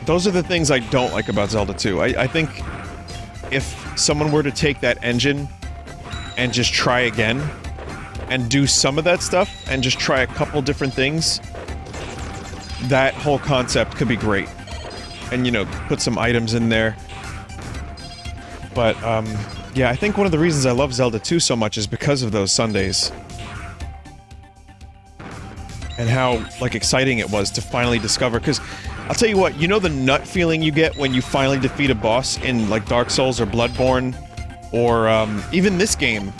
Speaker 1: those are the things I don't like about Zelda 2. I think if someone were to take that engine and just try again and do some of that stuff and just try a couple different things, that whole concept could be great. And, you know, put some items in there. But, yeah, I think one of the reasons I love Zelda 2 so much is because of those Sundays. And how, like, exciting it was to finally discover, because I'll tell you what, you know the nut feeling you get when you finally defeat a boss in, like, Dark Souls or Bloodborne, or, even this game,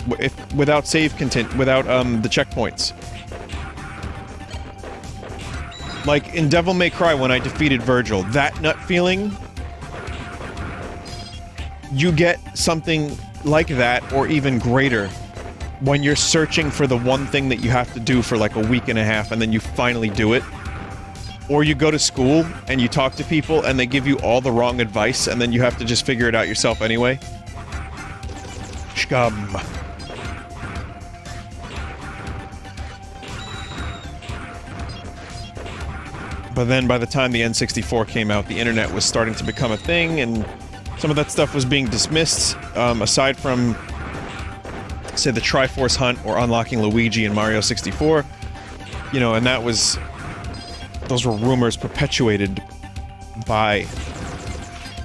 Speaker 1: without save content, without, the checkpoints. Like, in Devil May Cry when I defeated Virgil, that nut feeling, you get something like that, or even greater, when you're searching for the one thing that you have to do for like a week and a half, and then you finally do it. Or you go to school, and you talk to people, and they give you all the wrong advice, and then you have to just figure it out yourself anyway. Scum. But then by the time the N64 came out, the internet was starting to become a thing, and some of that stuff was being dismissed, aside from, say, the Triforce Hunt or unlocking Luigi in Mario 64. You know, and that was... those were rumors perpetuated by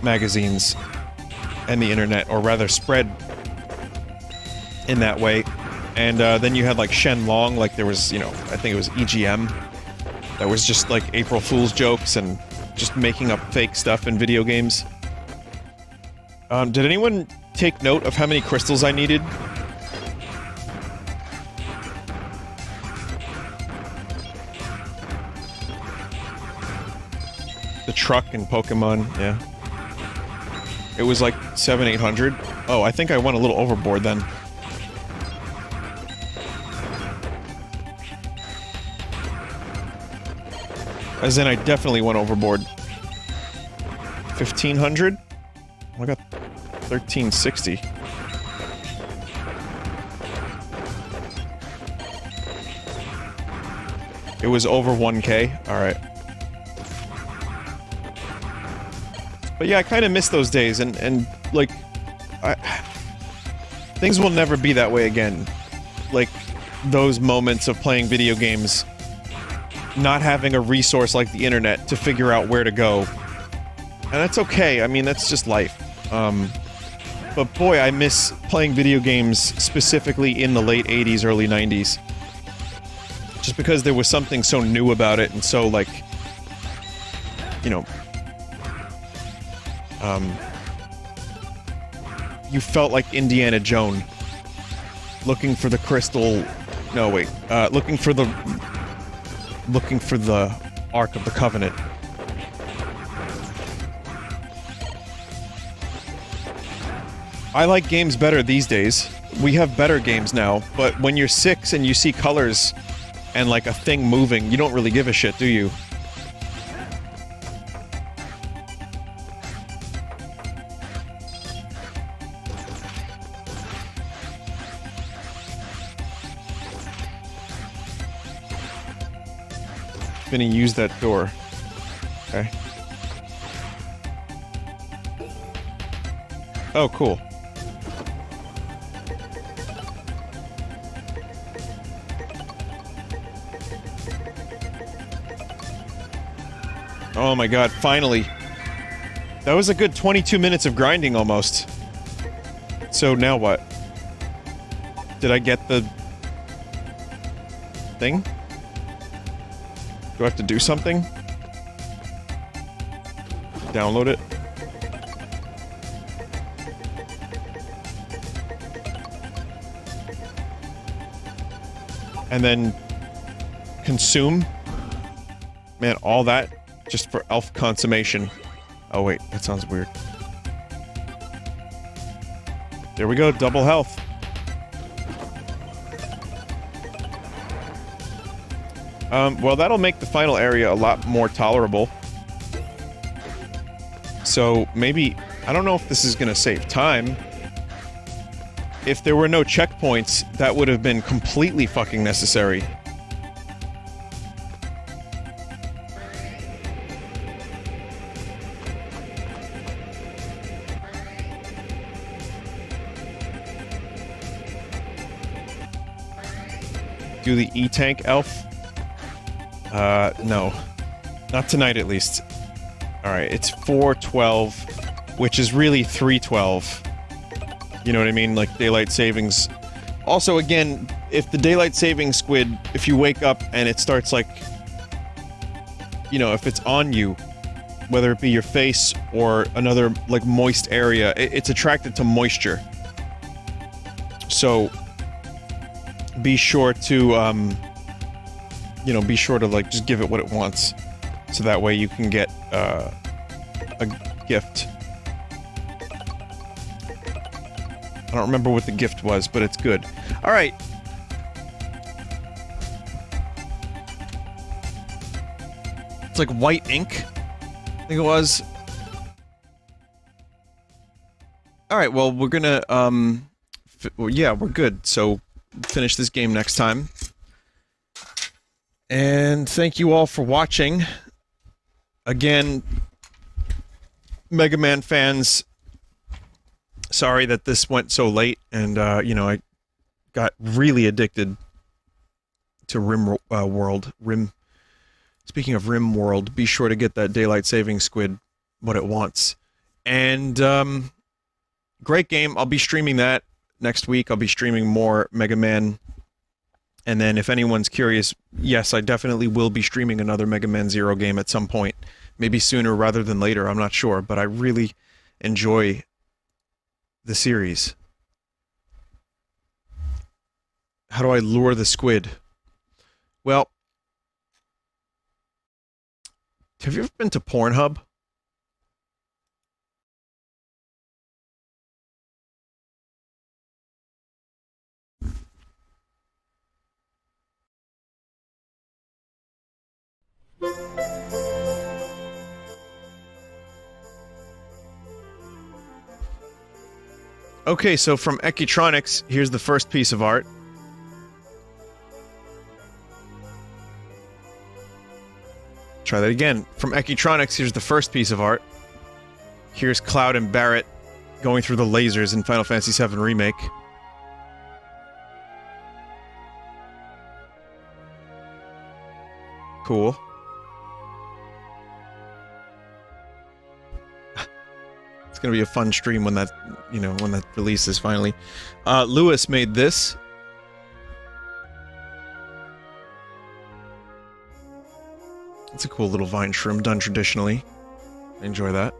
Speaker 1: magazines and the internet, or rather spread in that way. And then you had like Shenlong, like there was, you know, I think it was EGM, that was just like April Fool's jokes and just making up fake stuff in video games. Did anyone take note of how many crystals I needed? The truck in Pokemon, yeah. It was like 700-800. Oh, I think I went a little overboard then. As in, I definitely went overboard. 1500? I got 1360. It was over 1K? Alright. But yeah, I kind of miss those days, and like, things will never be that way again. Like, those moments of playing video games, not having a resource like the internet to figure out where to go. And that's okay, I mean, that's just life. But boy, I miss playing video games specifically in the late 80s, early 90s. Just because there was something so new about it, and so, like, you know, you felt like Indiana Jones. Looking for the crystal... No, wait. Looking for the Ark of the Covenant. I like games better these days. We have better games now, but when you're 6 and you see colors and like a thing moving, you don't really give a shit, do you? Vinny, use that door. Okay. Oh, cool. Oh my god, finally. That was a good 22 minutes of grinding, almost. So, now what? Did I get the... thing? Do I have to do something? Download it? And then... consume? Man, all that just for elf consummation. Oh wait, that sounds weird. There we go, double health. Well, that'll make the final area a lot more tolerable. So, maybe... I don't know if this is gonna save time. If there were no checkpoints, that would have been completely fucking necessary. do the E-Tank elf? No. Not tonight, at least. Alright, it's 4:12, which is really 3:12. You know what I mean? Like, daylight savings. Also, again, if the daylight saving squid, if you wake up and it starts, like... You know, if it's on you, whether it be your face or another, like, moist area, it's attracted to moisture. So... be sure to, you know, be sure to, like, just give it what it wants. So that way you can get, a gift. I don't remember what the gift was, but it's good. Alright. It's like white ink, I think it was. Alright, well, we're gonna, well, yeah, we're good, so... finish this game next time. And thank you all for watching. Again, Mega Man fans, sorry that this went so late, and, you know, I got really addicted to World. Speaking of Rim World, be sure to get that daylight saving squid what it wants. And, great game. I'll be streaming that. Next week, I'll be streaming more Mega Man. And then, if anyone's curious, yes, I definitely will be streaming another Mega Man Zero game at some point. Maybe sooner rather than later, I'm not sure. But I really enjoy the series. How do I lure the squid? Well, have you ever been to Pornhub? Okay, so from Ecutronics, here's the first piece of art. Try that again. From Ecutronics, here's the first piece of art. Here's Cloud and Barrett going through the lasers in Final Fantasy VII Remake. Cool. It's gonna be a fun stream when that, you know, when that releases finally. Lewis made this. It's a cool little vine shroom done traditionally. I enjoy that.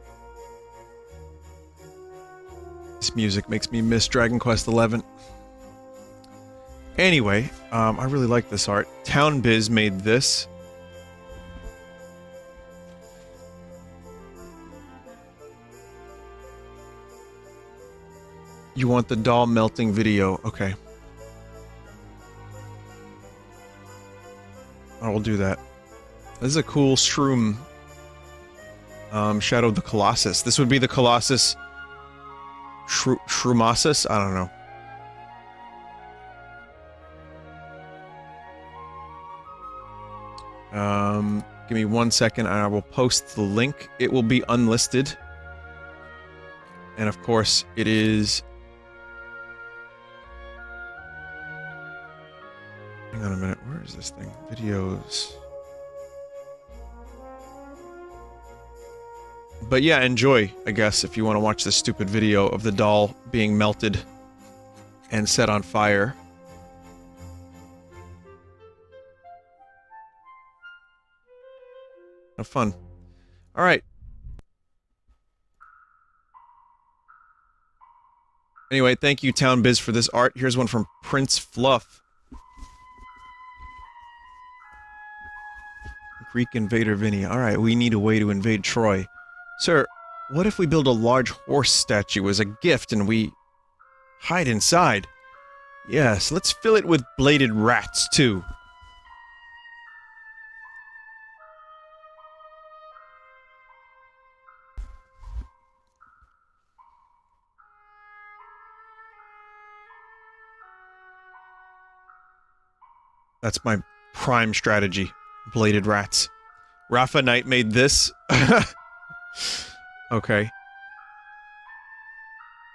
Speaker 1: This music makes me miss Dragon Quest XI. Anyway, I really like this art. Town Biz made this. You want the doll melting video. Okay. I will do that. This is a cool shroom. Shadow of the Colossus. This would be the Colossus... Shroomasis? I don't know. Give me 1 second and I will post the link. It will be unlisted. And of course, it is... Hang on a minute, where is this thing? Videos... But yeah, enjoy, I guess, if you want to watch this stupid video of the doll being melted and set on fire. Have fun. Alright. Anyway, thank you, Town Biz, for this art. Here's one from Prince Fluff. Greek invader Vinny. Alright, we need a way to invade Troy. Sir, what if we build a large horse statue as a gift and we hide inside? Yes, let's fill it with bladed rats, too. That's my prime strategy. Bladed rats. Rafa Knight made this. Okay.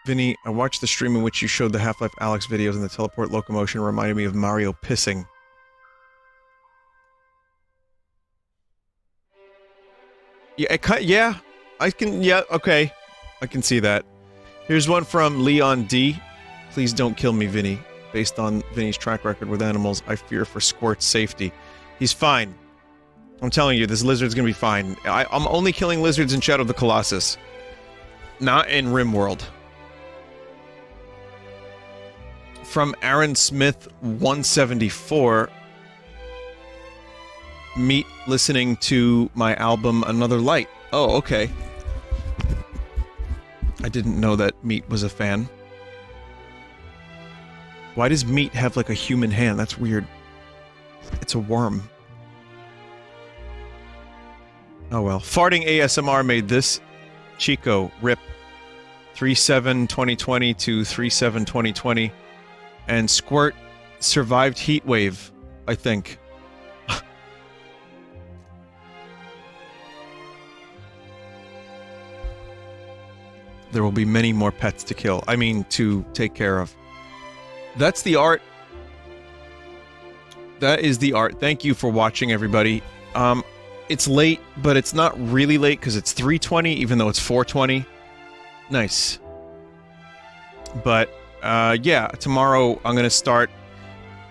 Speaker 1: Vinny, I watched the stream in which you showed the Half-Life Alyx videos and the teleport locomotion reminded me of Mario pissing. Yeah, I can. Yeah, okay, I can see that. Here's one from Leon D. Please don't kill me, Vinny. Based on Vinny's track record with animals, I fear for Squirt's safety. He's fine. I'm telling you, this lizard's gonna be fine. I'm only killing lizards in Shadow of the Colossus. Not in RimWorld. From Aaron Smith 174. Meet listening to my album Another Light. Oh, okay. I didn't know that Meat was a fan. Why does Meat have like a human hand? That's weird. It's a worm. Oh well. Farting ASMR made this. Chico, RIP. 3/7/2020 to 3/7/2020. And Squirt survived Heatwave, I think. There will be many more pets to kill. I mean, to take care of. That's the art. That is the art. Thank you for watching, everybody. It's late, but it's not really late because it's 3:20, even though it's 4:20. Nice. But, yeah, tomorrow I'm going to start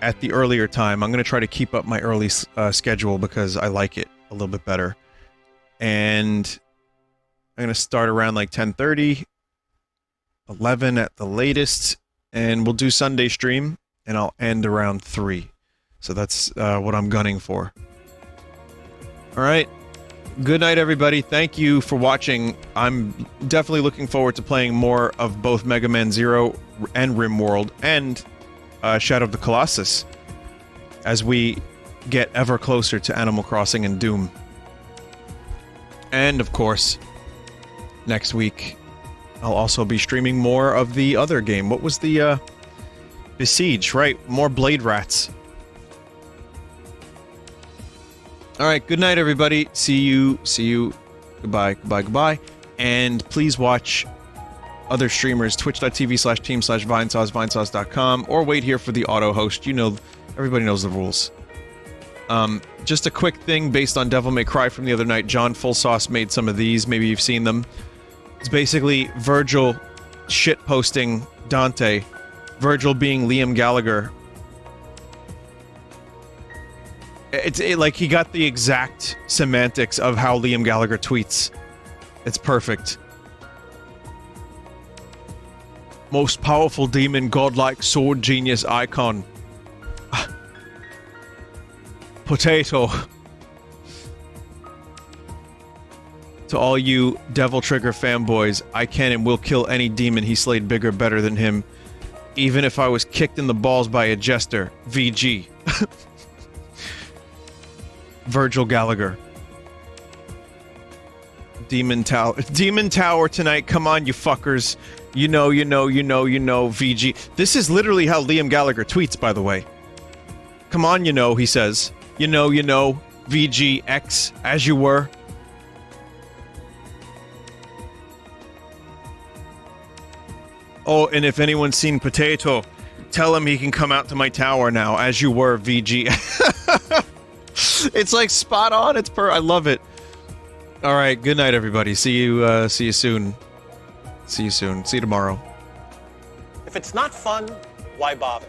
Speaker 1: at the earlier time. I'm going to try to keep up my early schedule because I like it a little bit better. And I'm going to start around like 10:30, 11 at the latest, and we'll do Sunday stream, and I'll end around 3. So that's what I'm gunning for. Alright. Good night, everybody. Thank you for watching. I'm definitely looking forward to playing more of both Mega Man Zero and RimWorld and Shadow of the Colossus as we get ever closer to Animal Crossing and Doom. And, of course, next week, I'll also be streaming more of the other game. What was the, Besiege, right? More Blade Rats. Alright, good night, everybody. See you. Goodbye, goodbye, goodbye. And please watch other streamers, twitch.tv/team/Vinesauce, Vinesauce.com, or wait here for the auto host. You know, everybody knows the rules. Just a quick thing based on Devil May Cry from the other night. John Fullsauce made some of these. Maybe you've seen them. It's basically Virgil shitposting Dante. Virgil being Liam Gallagher. It's like he got the exact semantics of how Liam Gallagher tweets. It's perfect. Most powerful demon, godlike sword genius icon. Potato. To all you Devil Trigger fanboys, I can and will kill any demon he slayed bigger, better than him. Even if I was kicked in the balls by a jester. VG. Virgil Gallagher. Demon Tower tonight. Come on, you fuckers. You know, VG. This is literally how Liam Gallagher tweets, by the way. Come on, he says. You know, VGX, as you were. Oh, and if anyone's seen Potato, tell him he can come out to my tower now, as you were, VG. It's like spot on. I love it. All right. Good night, everybody. See you soon. See you tomorrow.
Speaker 2: If it's not fun, why bother?